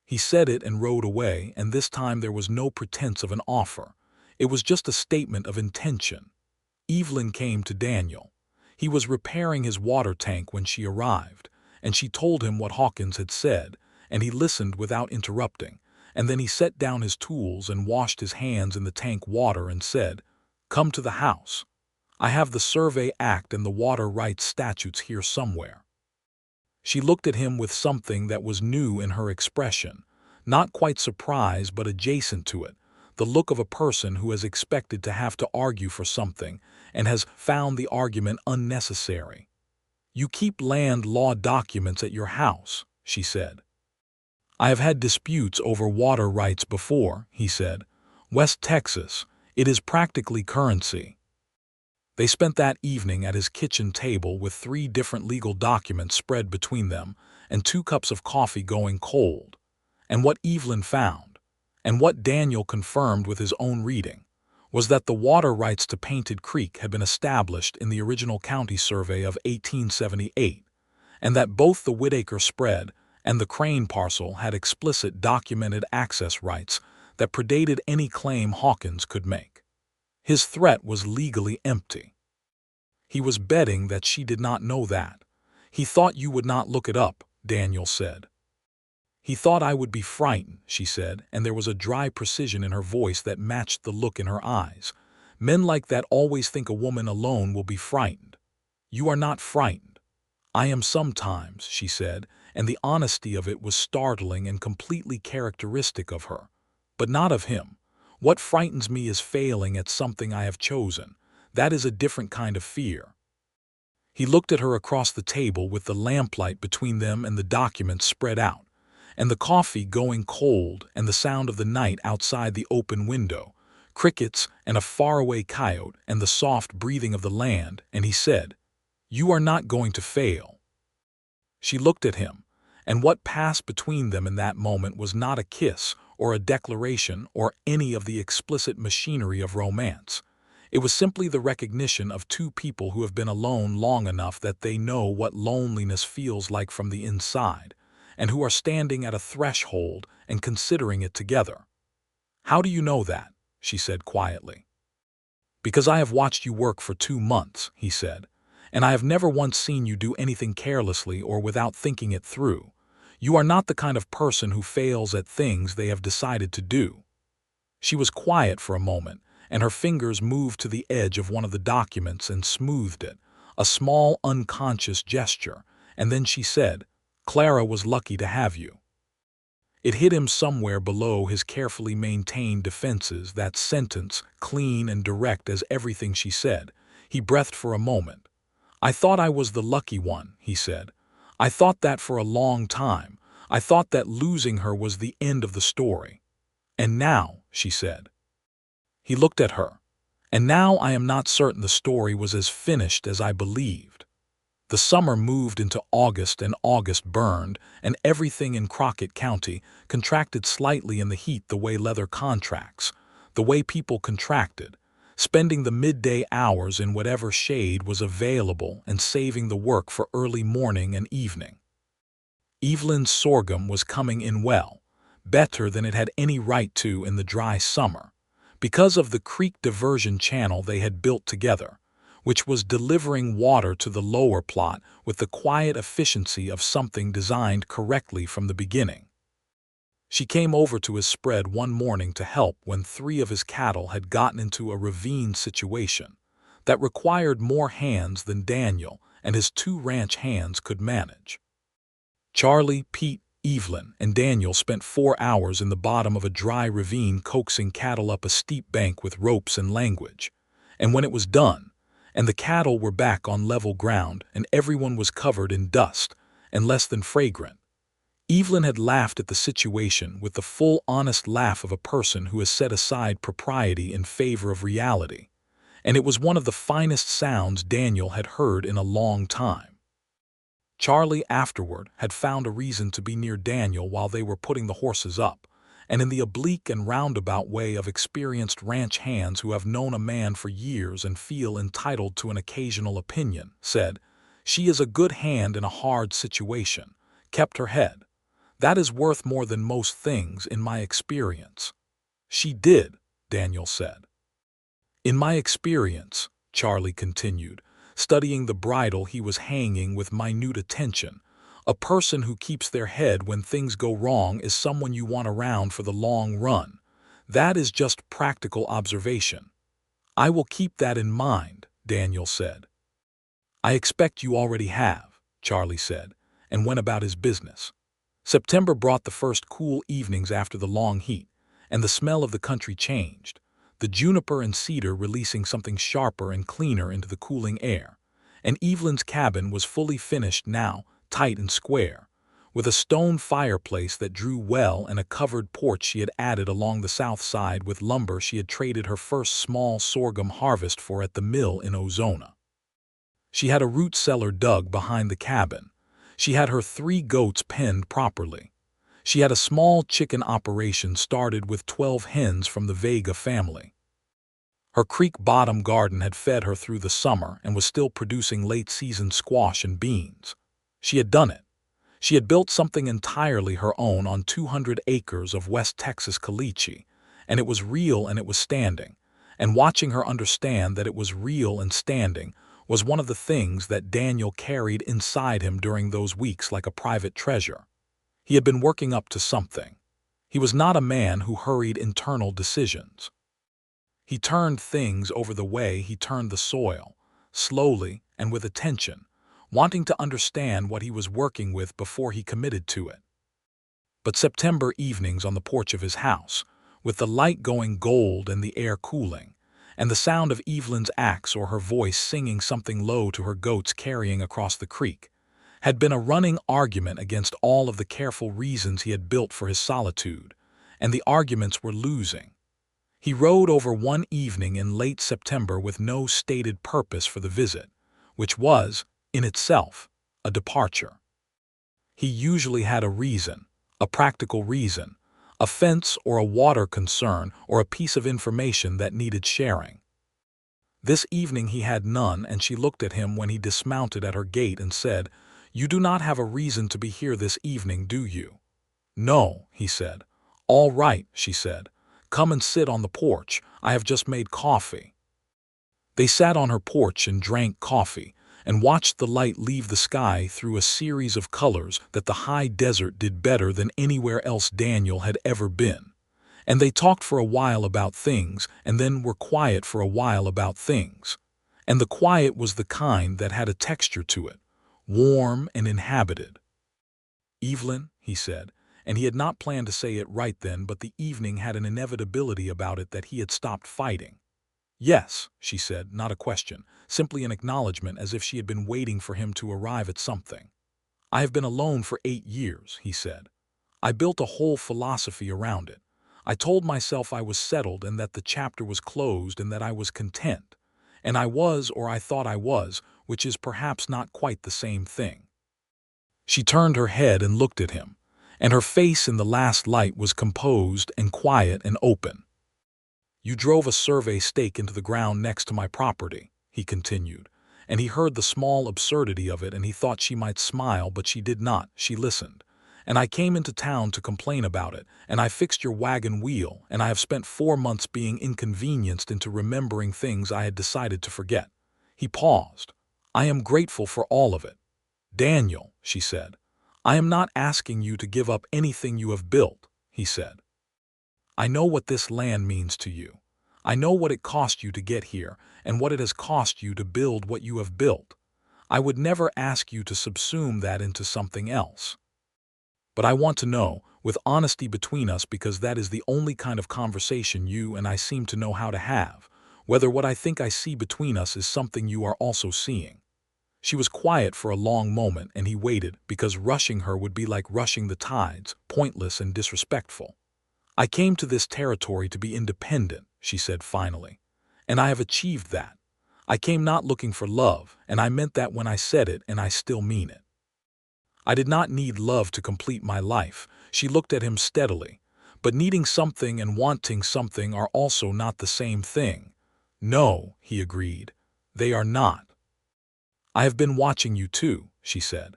He said it and rode away, and this time there was no pretense of an offer. It was just a statement of intention. Evelyn came to Daniel. He was repairing his water tank when she arrived, and she told him what Hawkins had said, and he listened without interrupting, and then he set down his tools and washed his hands in the tank water and said, "Come to the house. I have the Survey Act and the water rights statutes here somewhere." She looked at him with something that was new in her expression, not quite surprise but adjacent to it, the look of a person who has expected to have to argue for something and has found the argument unnecessary. "You keep land law documents at your house," she said. "I have had disputes over water rights before," he said. "West Texas, it is practically currency." They spent that evening at his kitchen table with 3 different legal documents spread between them and 2 cups of coffee going cold. And what Evelyn found, and what Daniel confirmed with his own reading, was that the water rights to Painted Creek had been established in the original county survey of 1878, and that both the Whitaker spread and the Crane parcel had explicit documented access rights that predated any claim Hawkins could make. His threat was legally empty. He was betting that she did not know that. "He thought you would not look it up," Daniel said. "He thought I would be frightened," she said, and there was a dry precision in her voice that matched the look in her eyes. "Men like that always think a woman alone will be frightened. You are not frightened." "I am sometimes," she said, and the honesty of it was startling and completely characteristic of her. "But not of him. What frightens me is failing at something I have chosen. That is a different kind of fear." He looked at her across the table with the lamplight between them and the documents spread out, and the coffee going cold and the sound of the night outside the open window, crickets and a faraway coyote and the soft breathing of the land, and he said, "You are not going to fail." She looked at him, and what passed between them in that moment was not a kiss or a declaration or any of the explicit machinery of romance. It was simply the recognition of 2 people who have been alone long enough that they know what loneliness feels like from the inside, and who are standing at a threshold and considering it together. "How do you know that?" she said quietly. "Because I have watched you work for 2 months," he said, "and I have never once seen you do anything carelessly or without thinking it through. You are not the kind of person who fails at things they have decided to do." She was quiet for a moment, and her fingers moved to the edge of one of the documents and smoothed it, a small unconscious gesture, and then she said, "Clara was lucky to have you." It hit him somewhere below his carefully maintained defenses, that sentence, clean and direct as everything she said. He breathed for a moment. "I thought I was the lucky one," he said. "I thought that for a long time. I thought that losing her was the end of the story." "And now," she said. He looked at her, And now I am not certain the story was as finished as I believed. The summer moved into August and August burned, and everything in Crockett County contracted slightly in the heat the way leather contracts, the way people contracted, spending the midday hours in whatever shade was available and saving the work for early morning and evening. Evelyn's sorghum was coming in well, better than it had any right to in the dry summer, because of the creek diversion channel they had built together, which was delivering water to the lower plot with the quiet efficiency of something designed correctly from the beginning. She came over to his spread one morning to help when 3 of his cattle had gotten into a ravine situation that required more hands than Daniel and his 2 ranch hands could manage. Charlie, Pete, Evelyn, and Daniel spent 4 hours in the bottom of a dry ravine coaxing cattle up a steep bank with ropes and language, and when it was done, and the cattle were back on level ground and everyone was covered in dust and less than fragrant, Evelyn had laughed at the situation with the full honest laugh of a person who has set aside propriety in favor of reality, and it was one of the finest sounds Daniel had heard in a long time. Charlie afterward had found a reason to be near Daniel while they were putting the horses up, and in the oblique and roundabout way of experienced ranch hands who have known a man for years and feel entitled to an occasional opinion, said, "She is a good hand in a hard situation, kept her head. That is worth more than most things in my experience." "She did," Daniel said. "In my experience," Charlie continued, studying the bridle he was hanging with minute attention, "a person who keeps their head when things go wrong is someone you want around for the long run. That is just practical observation." "I will keep that in mind," Daniel said. "I expect you already have," Charlie said, and went about his business. September brought the first cool evenings after the long heat, and the smell of the country changed, the juniper and cedar releasing something sharper and cleaner into the cooling air, and Evelyn's cabin was fully finished now, tight and square, with a stone fireplace that drew well and a covered porch she had added along the south side with lumber she had traded her first small sorghum harvest for at the mill in Ozona. She had a root cellar dug behind the cabin. She had her 3 goats penned properly. She had a small chicken operation started with 12 hens from the Vega family. Her creek bottom garden had fed her through the summer and was still producing late-season squash and beans. She had done it. She had built something entirely her own on 200 acres of West Texas caliche, and it was real and it was standing, and watching her understand that it was real and standing was one of the things that Daniel carried inside him during those weeks like a private treasure. He had been working up to something. He was not a man who hurried internal decisions. He turned things over the way he turned the soil, slowly and with attention, wanting to understand what he was working with before he committed to it. But September evenings on the porch of his house, with the light going gold and the air cooling, and the sound of Evelyn's axe or her voice singing something low to her goats carrying across the creek, had been a running argument against all of the careful reasons he had built for his solitude, and the arguments were losing. He rode over one evening in late September with no stated purpose for the visit, which was, in itself, a departure. He usually had a reason, a practical reason, a fence or a water concern or a piece of information that needed sharing. This evening he had none, and she looked at him when he dismounted at her gate and said, "You do not have a reason to be here this evening, do you?" "No," he said. "All right," she said. "Come and sit on the porch. I have just made coffee." They sat on her porch and drank coffee, and watched the light leave the sky through a series of colors that the high desert did better than anywhere else Daniel had ever been. And they talked for a while about things, and then were quiet for a while about things. And the quiet was the kind that had a texture to it, warm and inhabited. "Evelyn," he said, and he had not planned to say it right then, but the evening had an inevitability about it that he had stopped fighting. "Yes," she said, not a question, simply an acknowledgement as if she had been waiting for him to arrive at something. "I have been alone for 8 years," he said. "I built a whole philosophy around it. I told myself I was settled and that the chapter was closed and that I was content. And I was, or I thought I was, which is perhaps not quite the same thing. She turned her head and looked at him, and her face in the last light was composed and quiet and open. "You drove a survey stake into the ground next to my property," he continued, and he heard the small absurdity of it and he thought she might smile, but she did not. She listened. "And I came into town to complain about it, and I fixed your wagon wheel, and I have spent 4 months being inconvenienced into remembering things I had decided to forget." He paused. "I am grateful for all of it." "Daniel," she said. "I am not asking you to give up anything you have built," he said. "I know what this land means to you. I know what it cost you to get here and what it has cost you to build what you have built. I would never ask you to subsume that into something else. But I want to know, with honesty between us, because that is the only kind of conversation you and I seem to know how to have, whether what I think I see between us is something you are also seeing." She was quiet for a long moment, and he waited, because rushing her would be like rushing the tides, pointless and disrespectful. "I came to this territory to be independent," she said finally, "and I have achieved that. I came not looking for love, and I meant that when I said it, and I still mean it. I did not need love to complete my life." She looked at him steadily. "But needing something and wanting something are also not the same thing." "No," he agreed, "they are not." "I have been watching you too," she said.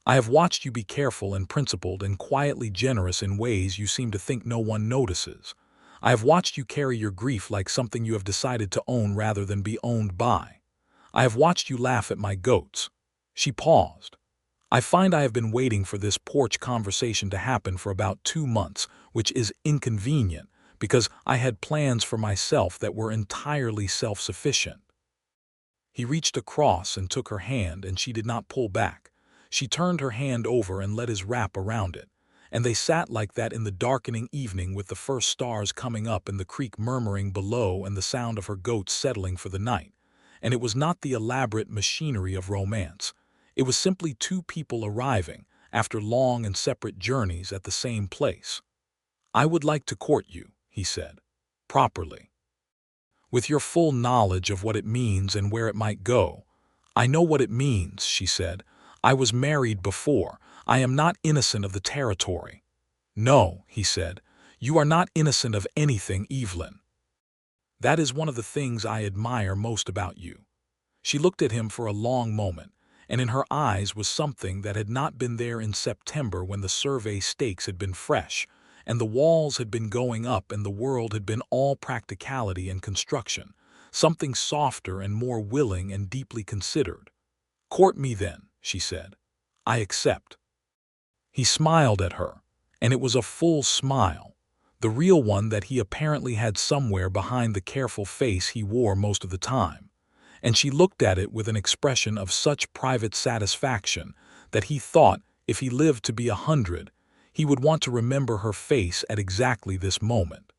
"I have watched you be careful and principled and quietly generous in ways you seem to think no one notices. I have watched you carry your grief like something you have decided to own rather than be owned by. I have watched you laugh at my goats." She paused. "I find I have been waiting for this porch conversation to happen for about 2 months, which is inconvenient, because I had plans for myself that were entirely self-sufficient." He reached across and took her hand, and she did not pull back. She turned her hand over and let his wrap around it, and they sat like that in the darkening evening, with the first stars coming up and the creek murmuring below and the sound of her goats settling for the night. And it was not the elaborate machinery of romance. It was simply two people arriving, after long and separate journeys, at the same place. "I would like to court you," he said, "properly. With your full knowledge of what it means and where it might go." "I know what it means," she said. "I was married before. I am not innocent of the territory." "No," he said, "you are not innocent of anything, Evelyn. That is one of the things I admire most about you." She looked at him for a long moment, and in her eyes was something that had not been there in September, when the survey stakes had been fresh, and the walls had been going up and the world had been all practicality and construction, something softer and more willing and deeply considered. "Court me then," she said. "I accept." He smiled at her, and it was a full smile, the real one that he apparently had somewhere behind the careful face he wore most of the time. And she looked at it with an expression of such private satisfaction that he thought, if he lived to be 100, he would want to remember her face at exactly this moment.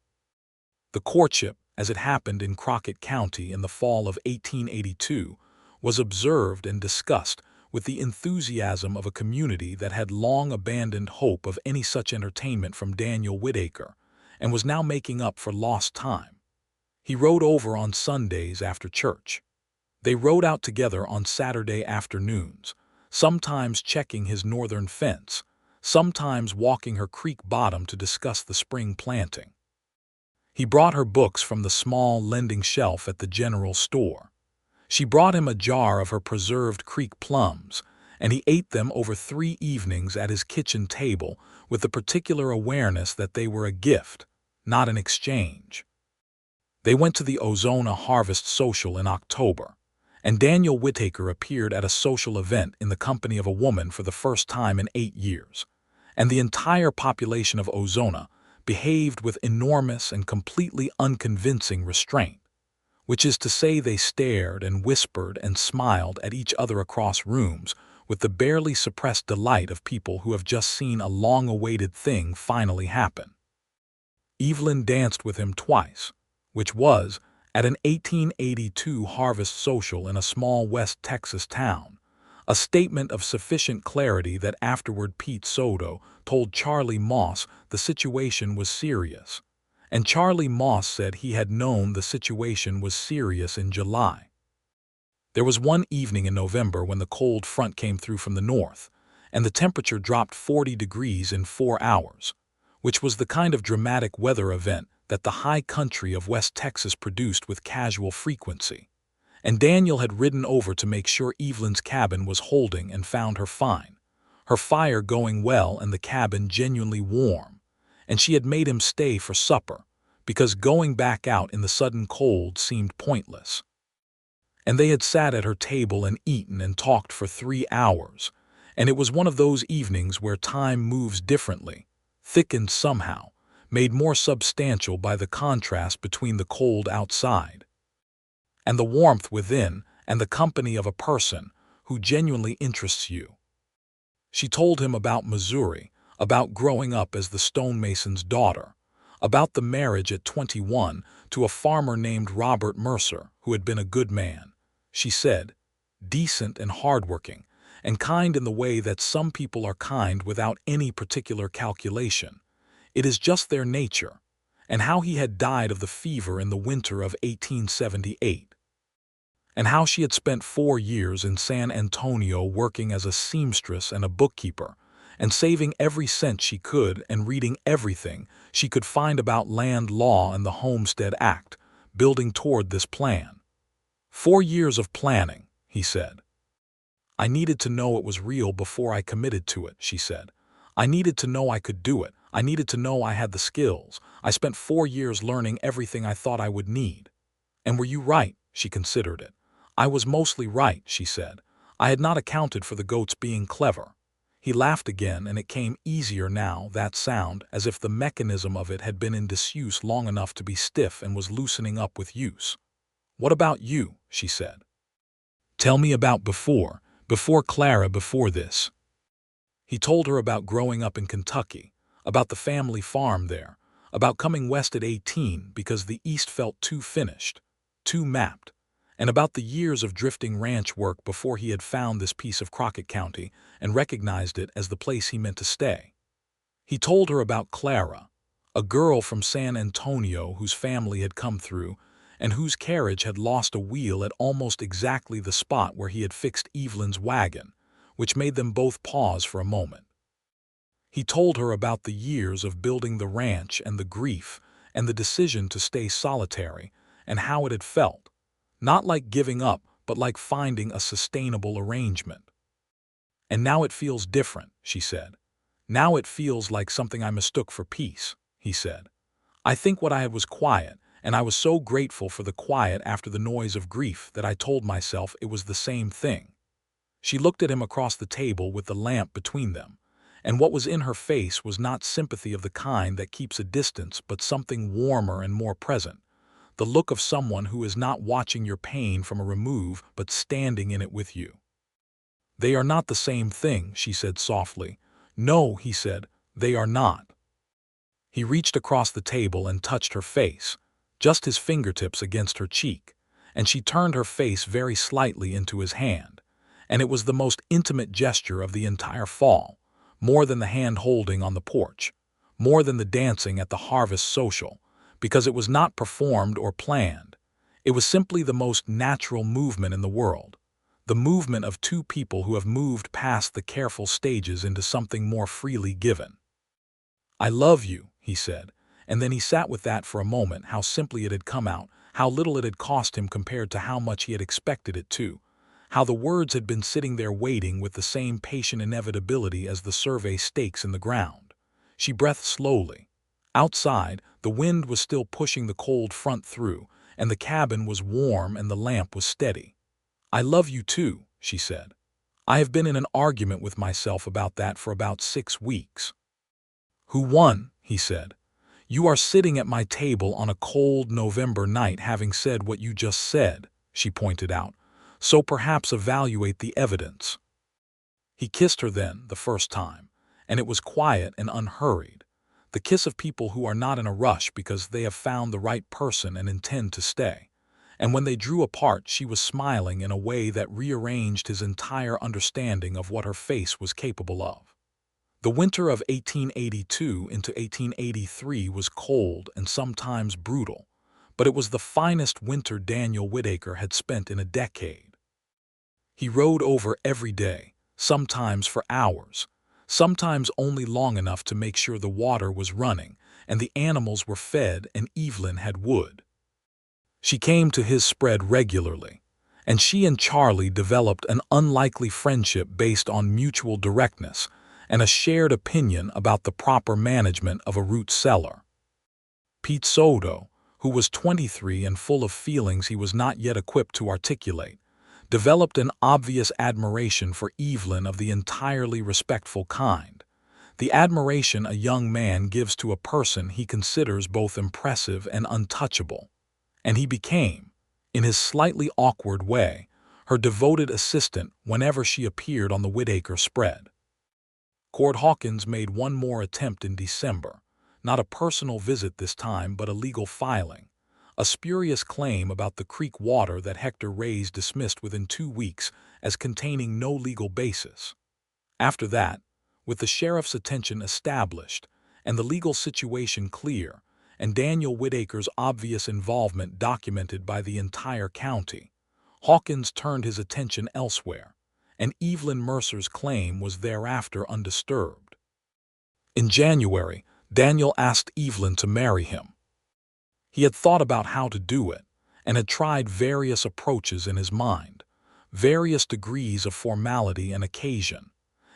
The courtship, as it happened in Crockett County in the fall of 1882, was observed and discussed with the enthusiasm of a community that had long abandoned hope of any such entertainment from Daniel Whitaker, and was now making up for lost time. He rode over on Sundays after church. They rode out together on Saturday afternoons, sometimes checking his northern fence, sometimes walking her creek bottom to discuss the spring planting. He brought her books from the small lending shelf at the general store. She brought him a jar of her preserved creek plums, and he ate them over 3 evenings at his kitchen table with the particular awareness that they were a gift, not an exchange. They went to the Ozona Harvest Social in October, and Daniel Whitaker appeared at a social event in the company of a woman for the first time in 8 years, and the entire population of Ozona behaved with enormous and completely unconvincing restraint, which is to say they stared and whispered and smiled at each other across rooms with the barely suppressed delight of people who have just seen a long-awaited thing finally happen. Evelyn danced with him twice, which was at an 1882 harvest social in a small West Texas town, a statement of sufficient clarity that afterward Pete Soto told Charlie Moss the situation was serious. And Charlie Moss said he had known the situation was serious in July. There was one evening in November when the cold front came through from the north, and the temperature dropped 40 degrees in 4 hours, which was the kind of dramatic weather event that the high country of West Texas produced with casual frequency. And Daniel had ridden over to make sure Evelyn's cabin was holding and found her fine, her fire going well and the cabin genuinely warm, and she had made him stay for supper, because going back out in the sudden cold seemed pointless. And they had sat at her table and eaten and talked for 3 hours, and it was one of those evenings where time moves differently, thickened somehow, made more substantial by the contrast between the cold outside and the warmth within and the company of a person who genuinely interests you. She told him about Missouri, about growing up as the stonemason's daughter, about the marriage at 21 to a farmer named Robert Mercer, who had been a good man, she said, decent and hardworking, and kind in the way that some people are kind without any particular calculation. It is just their nature, and how he had died of the fever in the winter of 1878, and how she had spent 4 years in San Antonio working as a seamstress and a bookkeeper, and saving every cent she could and reading everything she could find about land law and the Homestead Act, building toward this plan. 4 years of planning, he said. I needed to know it was real before I committed to it, she said. I needed to know I could do it. I needed to know I had the skills. I spent 4 years learning everything I thought I would need. And were you right? She considered it. I was mostly right, she said. I had not accounted for the goats being clever. He laughed again, and it came easier now, that sound, as if the mechanism of it had been in disuse long enough to be stiff and was loosening up with use. What about you? She said. Tell me about before Clara, before this. He told her about growing up in Kentucky, about the family farm there, about coming west at 18 because the East felt too finished, too mapped, and about the years of drifting ranch work before he had found this piece of Crockett County and recognized it as the place he meant to stay. He told her about Clara, a girl from San Antonio whose family had come through and whose carriage had lost a wheel at almost exactly the spot where he had fixed Evelyn's wagon, which made them both pause for a moment. He told her about the years of building the ranch and the grief and the decision to stay solitary and how it had felt, not like giving up, but like finding a sustainable arrangement. And now it feels different, she said. Now it feels like something I mistook for peace, he said. I think what I had was quiet, and I was so grateful for the quiet after the noise of grief that I told myself it was the same thing. She looked at him across the table with the lamp between them, and what was in her face was not sympathy of the kind that keeps a distance, but something warmer and more present, the look of someone who is not watching your pain from a remove but standing in it with you. They are not the same thing, she said softly. No, he said, they are not. He reached across the table and touched her face, just his fingertips against her cheek, and she turned her face very slightly into his hand, and it was the most intimate gesture of the entire fall, more than the hand-holding on the porch, more than the dancing at the harvest social, because it was not performed or planned. It was simply the most natural movement in the world, the movement of two people who have moved past the careful stages into something more freely given. I love you, he said, and then he sat with that for a moment, how simply it had come out, how little it had cost him compared to how much he had expected it to, how the words had been sitting there waiting with the same patient inevitability as the survey stakes in the ground. She breathed slowly. Outside, the wind was still pushing the cold front through, and the cabin was warm and the lamp was steady. I love you too, she said. I have been in an argument with myself about that for about 6 weeks. Who won? He said. You are sitting at my table on a cold November night having said what you just said, she pointed out, so perhaps evaluate the evidence. He kissed her then, the first time, and it was quiet and unhurried, the kiss of people who are not in a rush because they have found the right person and intend to stay. And when they drew apart, she was smiling in a way that rearranged his entire understanding of what her face was capable of. The winter of 1882 into 1883 was cold and sometimes brutal, but it was the finest winter Daniel Whitaker had spent in a decade. He rode over every day, sometimes for hours, sometimes only long enough to make sure the water was running and the animals were fed and Evelyn had wood. She came to his spread regularly, and she and Charlie developed an unlikely friendship based on mutual directness and a shared opinion about the proper management of a root cellar. Pete Soto, who was 23 and full of feelings he was not yet equipped to articulate, developed an obvious admiration for Evelyn of the entirely respectful kind, the admiration a young man gives to a person he considers both impressive and untouchable, and he became, in his slightly awkward way, her devoted assistant whenever she appeared on the Whitaker spread. Cord Hawkins made one more attempt in December, not a personal visit this time but a legal filing, a spurious claim about the creek water that Hector raised dismissed within 2 weeks as containing no legal basis. After that, with the sheriff's attention established and the legal situation clear, and Daniel Whitaker's obvious involvement documented by the entire county, Hawkins turned his attention elsewhere, and Evelyn Mercer's claim was thereafter undisturbed. In January, Daniel asked Evelyn to marry him. He had thought about how to do it, and had tried various approaches in his mind, various degrees of formality and occasion,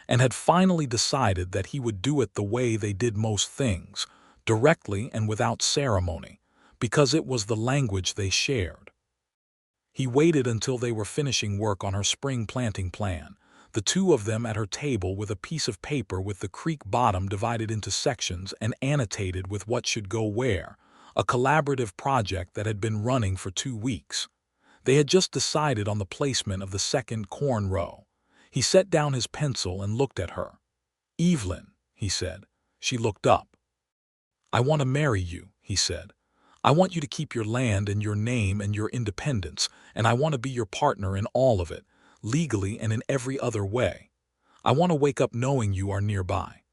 and had finally decided that he would do it the way they did most things, directly and without ceremony, because it was the language they shared. He waited until they were finishing work on her spring planting plan, the two of them at her table with a piece of paper with the creek bottom divided into sections and annotated with what should go where, a collaborative project that had been running for 2 weeks. They had just decided on the placement of the second corn row. He set down his pencil and looked at her. "Evelyn," he said. She looked up. "I want to marry you," he said. "I want you to keep your land and your name and your independence, and I want to be your partner in all of it, legally and in every other way. I want to wake up knowing you are nearby.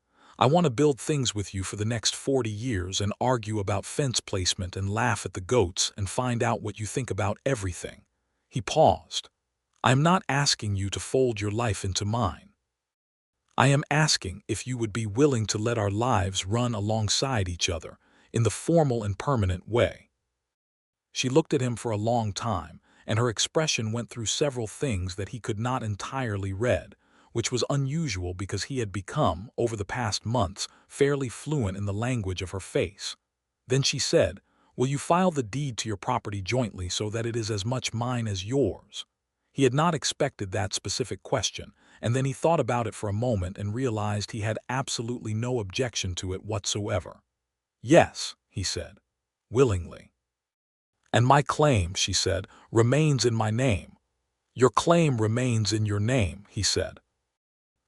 I want to build things with you for the next 40 years and argue about fence placement and laugh at the goats and find out what you think about everything." He paused. "I am not asking you to fold your life into mine. I am asking if you would be willing to let our lives run alongside each other, in the formal and permanent way." She looked at him for a long time, and her expression went through several things that he could not entirely read, which was unusual because he had become, over the past months, fairly fluent in the language of her face. Then she said, "Will you file the deed to your property jointly so that it is as much mine as yours?" He had not expected that specific question, and then he thought about it for a moment and realized he had absolutely no objection to it whatsoever. "Yes," he said, "willingly." "And my claim," she said, "remains in my name." "Your claim remains in your name," he said.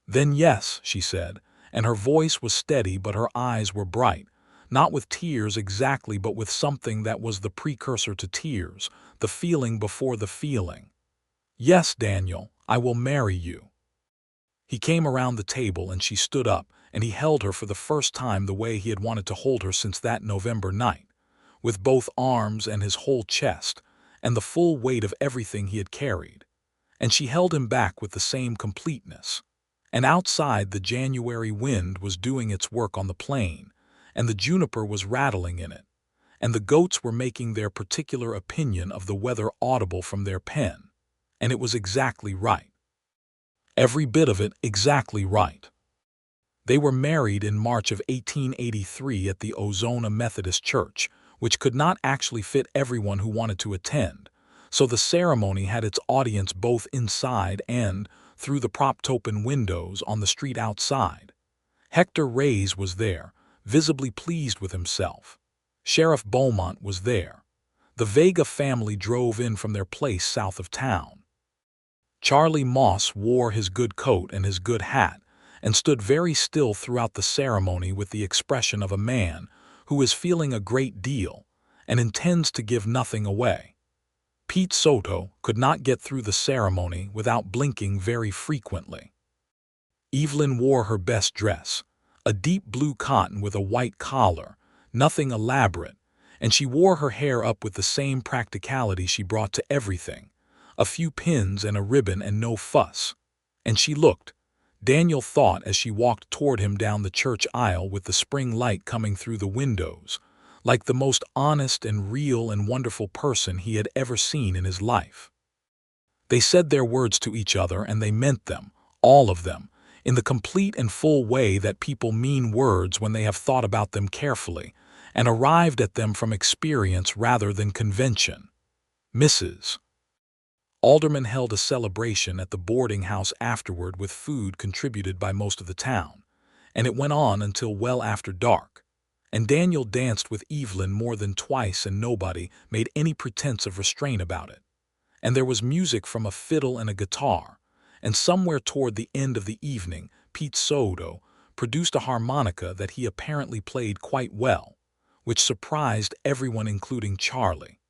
"Then yes," she said, and her voice was steady but her eyes were bright, not with tears exactly but with something that was the precursor to tears, the feeling before the feeling. "Yes, Daniel, I will marry you." He came around the table and she stood up, and he held her for the first time the way he had wanted to hold her since that November night, with both arms and his whole chest, and the full weight of everything he had carried. And she held him back with the same completeness. And outside the January wind was doing its work on the plain, and the juniper was rattling in it, and the goats were making their particular opinion of the weather audible from their pen, and it was exactly right. Every bit of it exactly right. They were married in March of 1883 at the Ozona Methodist Church, which could not actually fit everyone who wanted to attend, so the ceremony had its audience both inside and through the propped-open windows on the street outside. Hector Reyes was there, visibly pleased with himself. Sheriff Beaumont was there. The Vega family drove in from their place south of town. Charlie Moss wore his good coat and his good hat, and stood very still throughout the ceremony with the expression of a man who is feeling a great deal and intends to give nothing away. Pete Soto could not get through the ceremony without blinking very frequently. Evelyn wore her best dress, a deep blue cotton with a white collar, nothing elaborate, and she wore her hair up with the same practicality she brought to everything, a few pins and a ribbon and no fuss. And she looked, Daniel thought as she walked toward him down the church aisle with the spring light coming through the windows, like the most honest and real and wonderful person he had ever seen in his life. They said their words to each other, and they meant them, all of them, in the complete and full way that people mean words when they have thought about them carefully and arrived at them from experience rather than convention. Mrs. Alderman held a celebration at the boarding house afterward with food contributed by most of the town, and it went on until well after dark. And Daniel danced with Evelyn more than twice, and nobody made any pretense of restraint about it. And there was music from a fiddle and a guitar, and somewhere toward the end of the evening, Pete Soto produced a harmonica that he apparently played quite well, which surprised everyone including Charlie.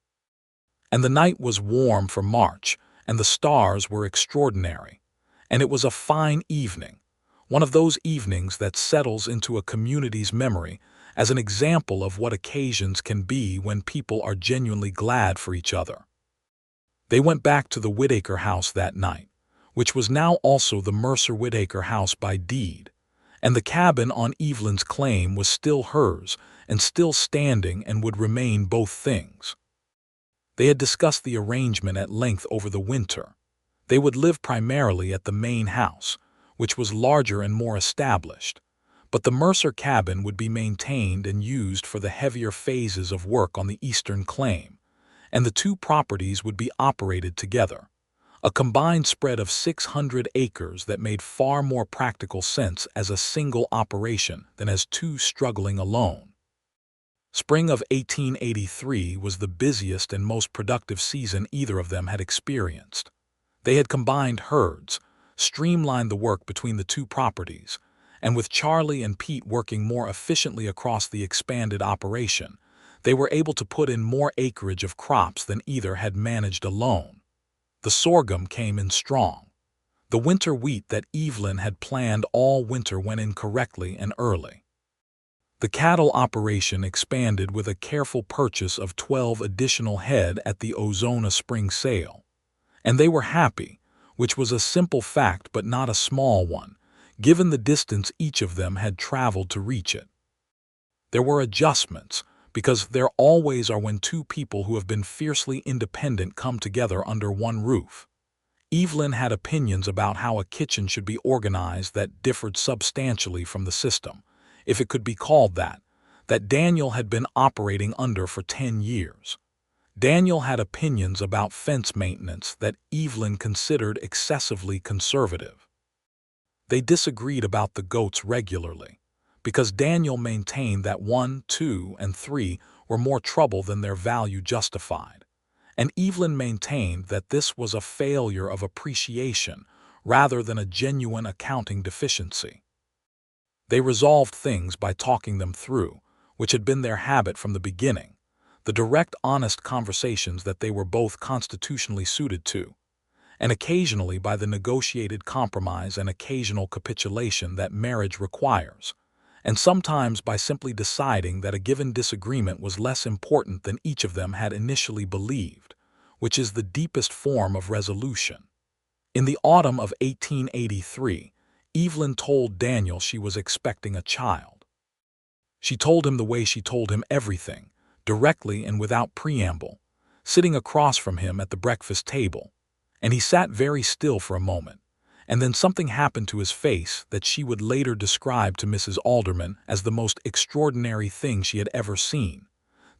And the night was warm for March, and the stars were extraordinary, and it was a fine evening, one of those evenings that settles into a community's memory as an example of what occasions can be when people are genuinely glad for each other. They went back to the Whitaker house that night, which was now also the Mercer Whitaker house by deed, and the cabin on Evelyn's claim was still hers and still standing and would remain both things. They had discussed the arrangement at length over the winter. They would live primarily at the main house, which was larger and more established, but the Mercer cabin would be maintained and used for the heavier phases of work on the eastern claim, and the two properties would be operated together, a combined spread of 600 acres that made far more practical sense as a single operation than as two struggling alone. Spring of 1883 was the busiest and most productive season either of them had experienced. They had combined herds, streamlined the work between the two properties, and with Charlie and Pete working more efficiently across the expanded operation, they were able to put in more acreage of crops than either had managed alone. The sorghum came in strong. The winter wheat that Evelyn had planned all winter went in correctly and early. The cattle operation expanded with a careful purchase of 12 additional head at the Ozona spring sale. And they were happy, which was a simple fact but not a small one, given the distance each of them had traveled to reach it. There were adjustments, because there always are when two people who have been fiercely independent come together under one roof. Evelyn had opinions about how a kitchen should be organized that differed substantially from the system, if it could be called that Daniel had been operating under for 10 years. Daniel had opinions about fence maintenance that Evelyn considered excessively conservative. They disagreed about the goats regularly, because Daniel maintained that 1, 2, and 3 were more trouble than their value justified, and Evelyn maintained that this was a failure of appreciation rather than a genuine accounting deficiency. They resolved things by talking them through, which had been their habit from the beginning, the direct, honest conversations that they were both constitutionally suited to, and occasionally by the negotiated compromise and occasional capitulation that marriage requires, and sometimes by simply deciding that a given disagreement was less important than each of them had initially believed, which is the deepest form of resolution. In the autumn of 1883, Evelyn told Daniel she was expecting a child. She told him the way she told him everything, directly and without preamble, sitting across from him at the breakfast table, and he sat very still for a moment, and then something happened to his face that she would later describe to Mrs. Alderman as the most extraordinary thing she had ever seen,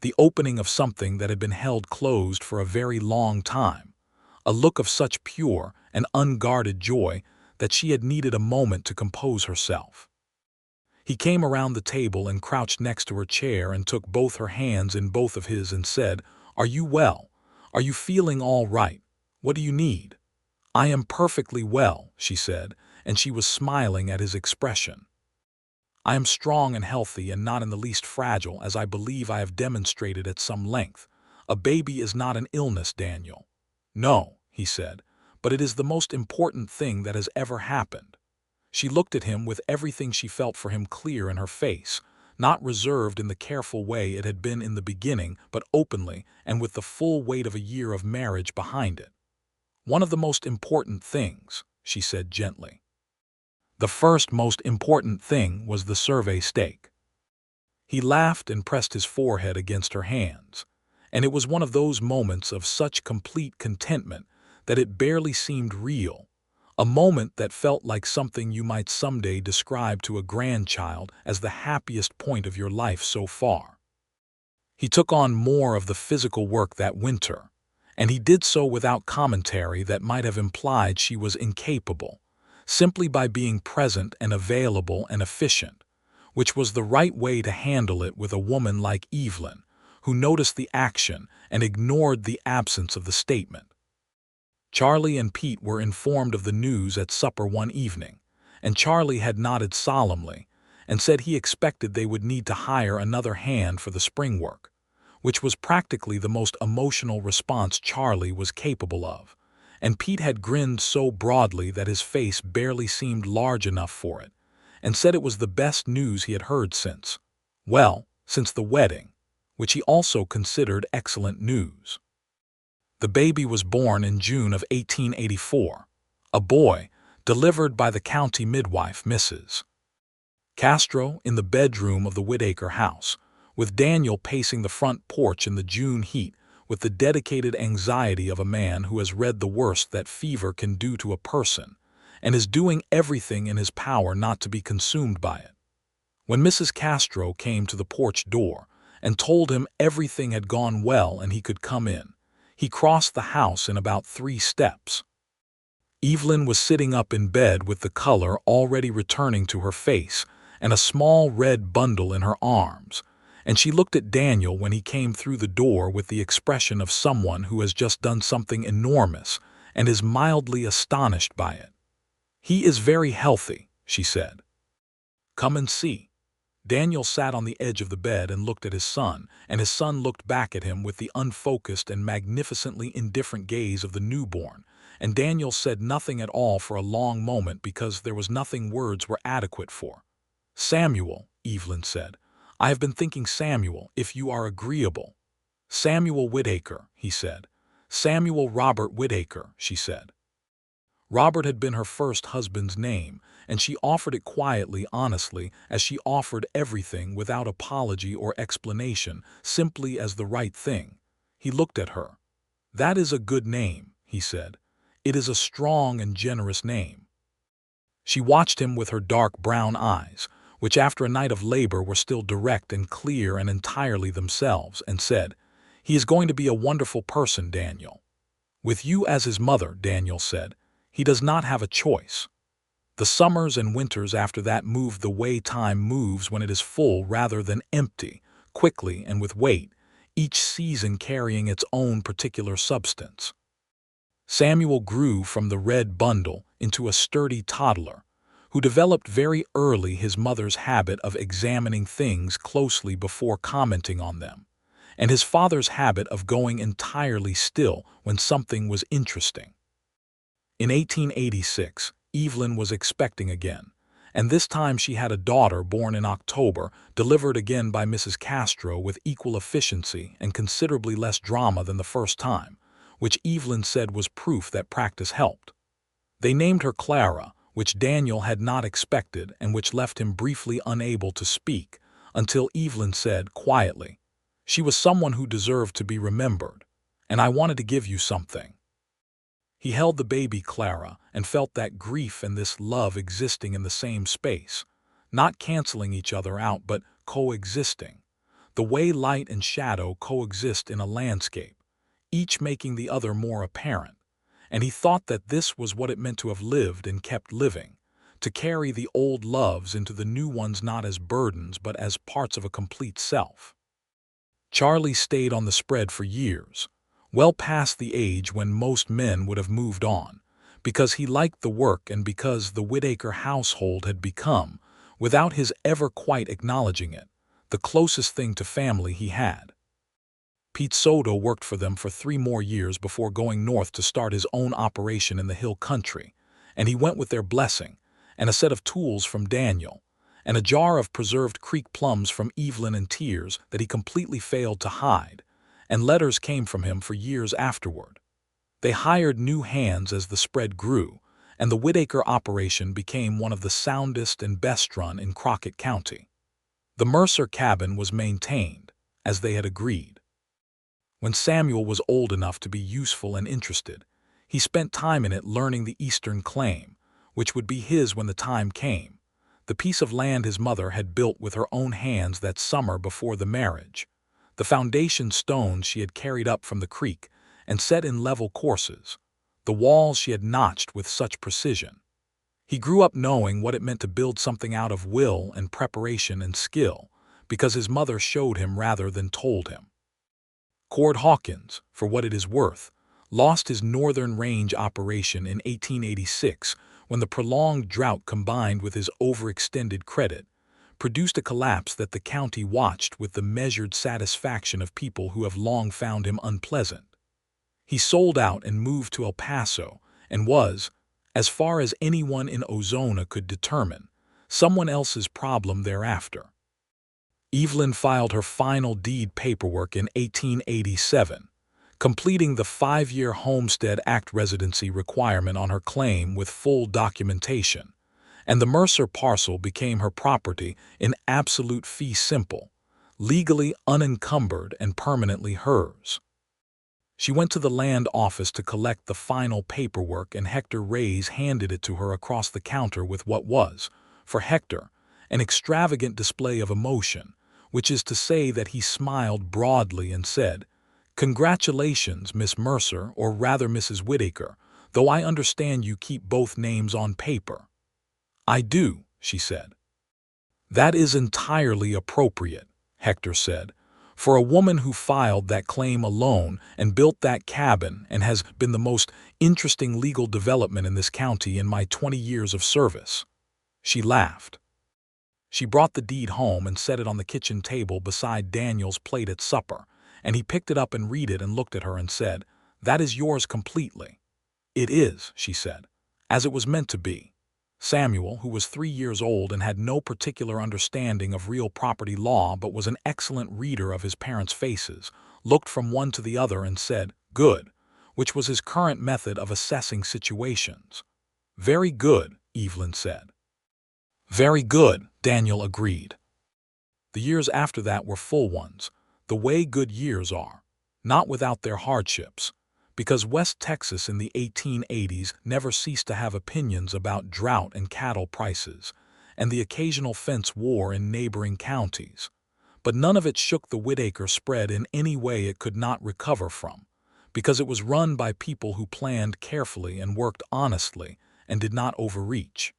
the opening of something that had been held closed for a very long time, a look of such pure and unguarded joy that she had needed a moment to compose herself. He came around the table and crouched next to her chair and took both her hands in both of his and said, "Are you well? Are you feeling all right? What do you need?" "I am perfectly well," she said, and she was smiling at his expression. "I am strong and healthy and not in the least fragile, as I believe I have demonstrated at some length. A baby is not an illness, Daniel." "No," he said, "but it is the most important thing that has ever happened." She looked at him with everything she felt for him clear in her face, not reserved in the careful way it had been in the beginning, but openly and with the full weight of a year of marriage behind it. "One of the most important things," she said gently. "The first most important thing was the survey stake." He laughed and pressed his forehead against her hands, and it was one of those moments of such complete contentment that it barely seemed real, a moment that felt like something you might someday describe to a grandchild as the happiest point of your life so far. He took on more of the physical work that winter, and he did so without commentary that might have implied she was incapable, simply by being present and available and efficient, which was the right way to handle it with a woman like Evelyn, who noticed the action and ignored the absence of the statement. Charlie and Pete were informed of the news at supper one evening, and Charlie had nodded solemnly and said he expected they would need to hire another hand for the spring work, which was practically the most emotional response Charlie was capable of, and Pete had grinned so broadly that his face barely seemed large enough for it, and said it was the best news he had heard since the wedding, which he also considered excellent news. The baby was born in June of 1884, a boy, delivered by the county midwife, Mrs. Castro, in the bedroom of the Whitaker house, with Daniel pacing the front porch in the June heat with the dedicated anxiety of a man who has read the worst that fever can do to a person, and is doing everything in his power not to be consumed by it. When Mrs. Castro came to the porch door and told him everything had gone well and he could come in, he crossed the house in about 3 steps. Evelyn was sitting up in bed with the color already returning to her face and a small red bundle in her arms, and she looked at Daniel when he came through the door with the expression of someone who has just done something enormous and is mildly astonished by it. "He is very healthy," she said. "Come and see." Daniel sat on the edge of the bed and looked at his son, and his son looked back at him with the unfocused and magnificently indifferent gaze of the newborn, and Daniel said nothing at all for a long moment because there was nothing words were adequate for. "Samuel," Evelyn said. "I have been thinking, Samuel, if you are agreeable." "Samuel Whitaker," he said. "Samuel Robert Whitaker," she said. Robert had been her first husband's name, and she offered it quietly, honestly, as she offered everything without apology or explanation, simply as the right thing. He looked at her. "That is a good name," he said. "It is a strong and generous name." She watched him with her dark brown eyes, which after a night of labor were still direct and clear and entirely themselves, and said, "He is going to be a wonderful person, Daniel." "With you as his mother," Daniel said. "He does not have a choice." The summers and winters after that moved the way time moves when it is full rather than empty, quickly and with weight, each season carrying its own particular substance. Samuel grew from the red bundle into a sturdy toddler, who developed very early his mother's habit of examining things closely before commenting on them, and his father's habit of going entirely still when something was interesting. In 1886, Evelyn was expecting again, and this time she had a daughter born in October, delivered again by Mrs. Castro with equal efficiency and considerably less drama than the first time, which Evelyn said was proof that practice helped. They named her Clara, which Daniel had not expected and which left him briefly unable to speak, until Evelyn said quietly, "She was someone who deserved to be remembered, and I wanted to give you something." He held the baby Clara and felt that grief and this love existing in the same space, not canceling each other out but coexisting, the way light and shadow coexist in a landscape, each making the other more apparent, and he thought that this was what it meant to have lived and kept living, to carry the old loves into the new ones not as burdens but as parts of a complete self. Charlie stayed on the spread for years, well past the age when most men would have moved on, because he liked the work and because the Whitaker household had become, without his ever quite acknowledging it, the closest thing to family he had. Pete Soto worked for them for 3 more years before going north to start his own operation in the hill country, and he went with their blessing, and a set of tools from Daniel, and a jar of preserved creek plums from Evelyn and tears that he completely failed to hide, and letters came from him for years afterward. They hired new hands as the spread grew, and the Whitaker operation became one of the soundest and best run in Crockett County. The Mercer cabin was maintained, as they had agreed. When Samuel was old enough to be useful and interested, he spent time in it learning the Eastern claim, which would be his when the time came, the piece of land his mother had built with her own hands that summer before the marriage, the foundation stones she had carried up from the creek and set in level courses, the walls she had notched with such precision. He grew up knowing what it meant to build something out of will and preparation and skill, because his mother showed him rather than told him. Cord Hawkins, for what it is worth, lost his Northern Range operation in 1886 when the prolonged drought combined with his overextended credit produced a collapse that the county watched with the measured satisfaction of people who have long found him unpleasant. He sold out and moved to El Paso and was, as far as anyone in Ozona could determine, someone else's problem thereafter. Evelyn filed her final deed paperwork in 1887, completing the 5-year Homestead Act residency requirement on her claim with full documentation, and the Mercer parcel became her property in absolute fee simple, legally unencumbered and permanently hers. She went to the land office to collect the final paperwork, and Hector Reyes handed it to her across the counter with what was, for Hector, an extravagant display of emotion, which is to say that he smiled broadly and said, "Congratulations, Miss Mercer, or rather Mrs. Whitaker, though I understand you keep both names on paper." "I do," she said. "That is entirely appropriate," Hector said, "for a woman who filed that claim alone and built that cabin and has been the most interesting legal development in this county in my 20 years of service." She laughed. She brought the deed home and set it on the kitchen table beside Daniel's plate at supper, and he picked it up and read it and looked at her and said, "That is yours completely." "It is," she said, "as it was meant to be." Samuel, who was 3 years old and had no particular understanding of real property law but was an excellent reader of his parents' faces, looked from one to the other and said, "Good," which was his current method of assessing situations. "Very good," Evelyn said. "Very good," Daniel agreed. The years after that were full ones, the way good years are, not without their hardships, because West Texas in the 1880s never ceased to have opinions about drought and cattle prices, and the occasional fence war in neighboring counties. But none of it shook the Whitaker spread in any way it could not recover from, because it was run by people who planned carefully and worked honestly and did not overreach.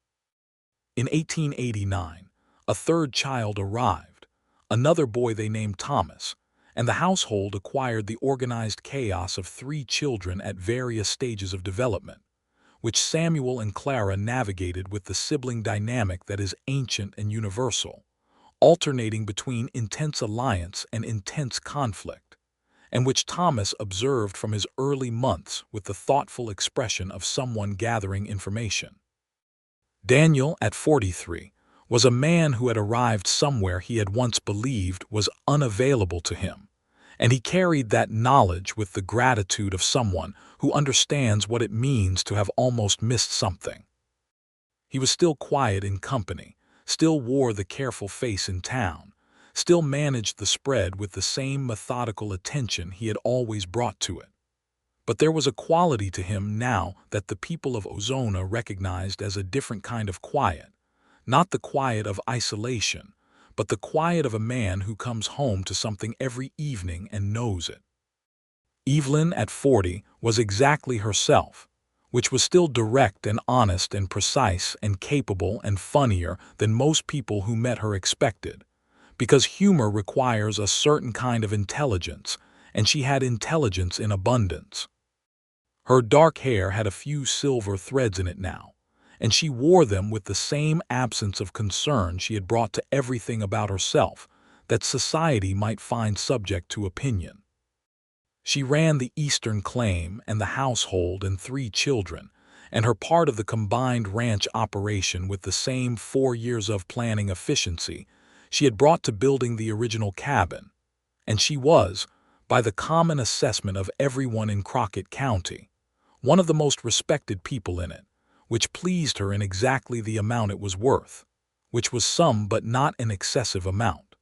In 1889, a third child arrived, another boy they named Thomas, and the household acquired the organized chaos of 3 children at various stages of development, which Samuel and Clara navigated with the sibling dynamic that is ancient and universal, alternating between intense alliance and intense conflict, and which Thomas observed from his early months with the thoughtful expression of someone gathering information. Daniel, at 43, was a man who had arrived somewhere he had once believed was unavailable to him, and he carried that knowledge with the gratitude of someone who understands what it means to have almost missed something. He was still quiet in company, still wore the careful face in town, still managed the spread with the same methodical attention he had always brought to it. But there was a quality to him now that the people of Ozona recognized as a different kind of quiet, not the quiet of isolation, but the quiet of a man who comes home to something every evening and knows it. Evelyn, at 40, was exactly herself, which was still direct and honest and precise and capable and funnier than most people who met her expected, because humor requires a certain kind of intelligence, and she had intelligence in abundance. Her dark hair had a few silver threads in it now, and she wore them with the same absence of concern she had brought to everything about herself that society might find subject to opinion. She ran the Eastern claim and the household and 3 children, and her part of the combined ranch operation with the same 4 years of planning efficiency she had brought to building the original cabin, and she was, by the common assessment of everyone in Crockett County, one of the most respected people in it, which pleased her in exactly the amount it was worth, which was some but not an excessive amount.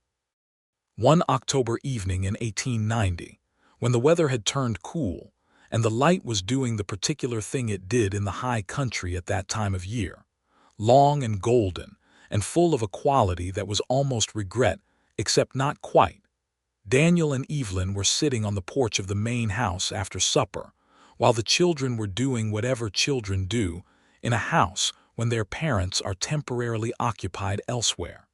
One October evening in 1890, when the weather had turned cool, and the light was doing the particular thing it did in the high country at that time of year, long and golden, and full of a quality that was almost regret, except not quite, Daniel and Evelyn were sitting on the porch of the main house after supper, while the children were doing whatever children do in a house when their parents are temporarily occupied elsewhere.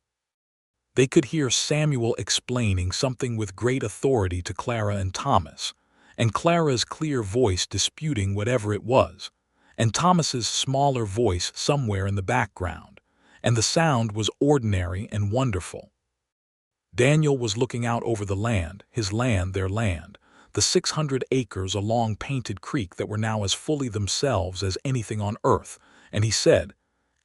They could hear Samuel explaining something with great authority to Clara and Thomas, and Clara's clear voice disputing whatever it was, and Thomas's smaller voice somewhere in the background, and the sound was ordinary and wonderful. Daniel was looking out over the land, his land, their land, the 600 acres along Painted Creek that were now as fully themselves as anything on earth, and he said,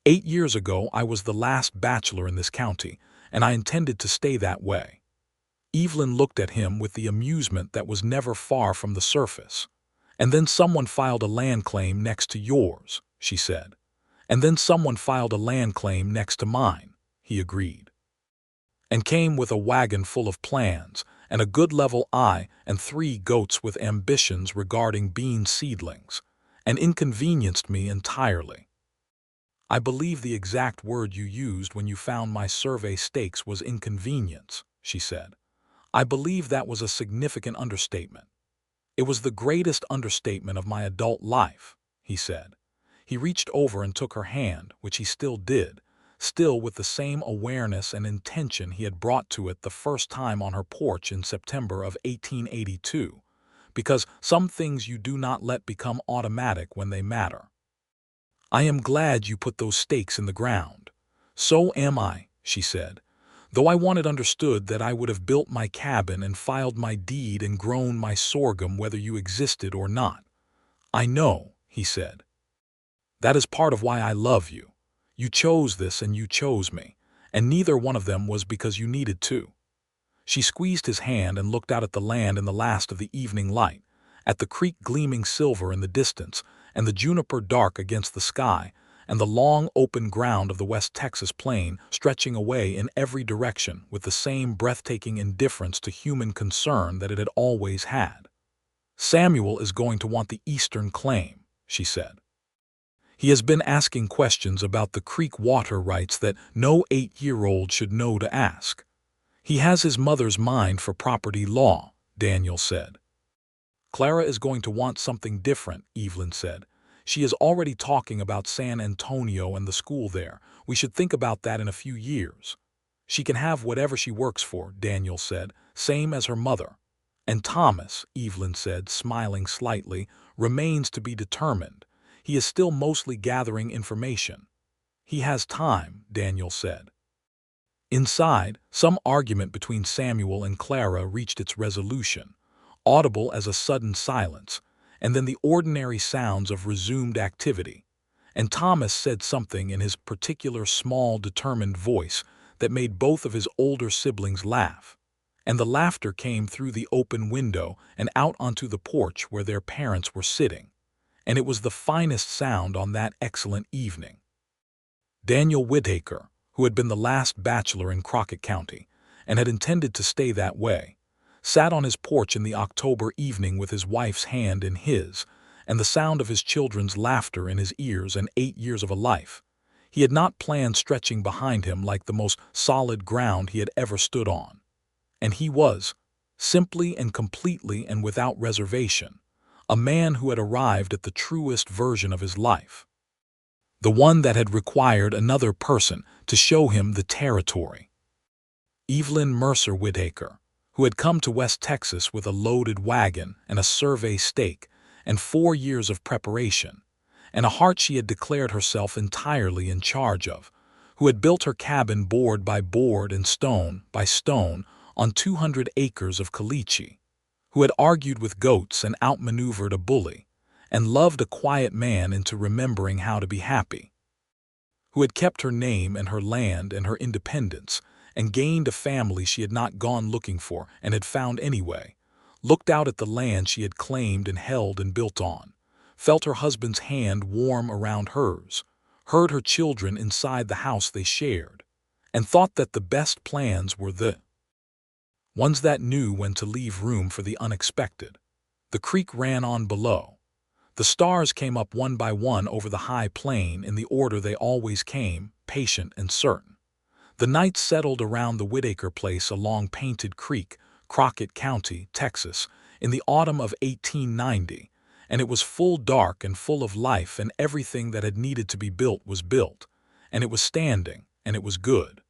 "8 years ago I was the last bachelor in this county, and I intended to stay that way." Evelyn looked at him with the amusement that was never far from the surface. "And then someone filed a land claim next to yours," she said. "And then someone filed a land claim next to mine," he agreed. "And came with a wagon full of plans, and a good level eye, and 3 goats with ambitions regarding bean seedlings, and inconvenienced me entirely." "I believe the exact word you used when you found my survey stakes was inconvenience," she said. "I believe that was a significant understatement." "It was the greatest understatement of my adult life," he said. He reached over and took her hand, which he still did, still with the same awareness and intention he had brought to it the first time on her porch in September of 1882, because some things you do not let become automatic when they matter. "I am glad you put those stakes in the ground." "So am I," she said, "though I want it understood that I would have built my cabin and filed my deed and grown my sorghum whether you existed or not." "I know," he said. "That is part of why I love you. You chose this and you chose me, and neither one of them was because you needed to." She squeezed his hand and looked out at the land in the last of the evening light, at the creek gleaming silver in the distance, and the juniper dark against the sky, and the long open ground of the West Texas plain stretching away in every direction with the same breathtaking indifference to human concern that it had always had. "Samuel is going to want the eastern claim," she said. "He has been asking questions about the creek water rights that no 8-year-old should know to ask. He has his mother's mind for property law," Daniel said. "Clara is going to want something different," Evelyn said. "She is already talking about San Antonio and the school there. We should think about that in a few years." "She can have whatever she works for," Daniel said, "same as her mother." "And Thomas," Evelyn said, smiling slightly, "remains to be determined. He is still mostly gathering information." "He has time," Daniel said. Inside, some argument between Samuel and Clara reached its resolution, audible as a sudden silence, and then the ordinary sounds of resumed activity, and Thomas said something in his particular small, determined voice that made both of his older siblings laugh, and the laughter came through the open window and out onto the porch where their parents were sitting, and it was the finest sound on that excellent evening. Daniel Whitaker, who had been the last bachelor in Crockett County, and had intended to stay that way, sat on his porch in the October evening with his wife's hand in his, and the sound of his children's laughter in his ears, and 8 years of a life he had not planned stretching behind him like the most solid ground he had ever stood on. And he was, simply and completely and without reservation, a man who had arrived at the truest version of his life, the one that had required another person to show him the territory. Evelyn Mercer Whitaker, who had come to West Texas with a loaded wagon and a survey stake and 4 years of preparation, and a heart she had declared herself entirely in charge of, who had built her cabin board by board and stone by stone on 200 acres of caliche, who had argued with goats and outmaneuvered a bully, and loved a quiet man into remembering how to be happy, who had kept her name and her land and her independence, and gained a family she had not gone looking for and had found anyway, looked out at the land she had claimed and held and built on, felt her husband's hand warm around hers, heard her children inside the house they shared, and thought that the best plans were the ones that knew when to leave room for the unexpected. The creek ran on below. The stars came up one by one over the high plain in the order they always came, patient and certain. The night settled around the Whitaker place along Painted Creek, Crockett County, Texas, in the autumn of 1890, and it was full dark and full of life, and everything that had needed to be built was built, and it was standing, and it was good.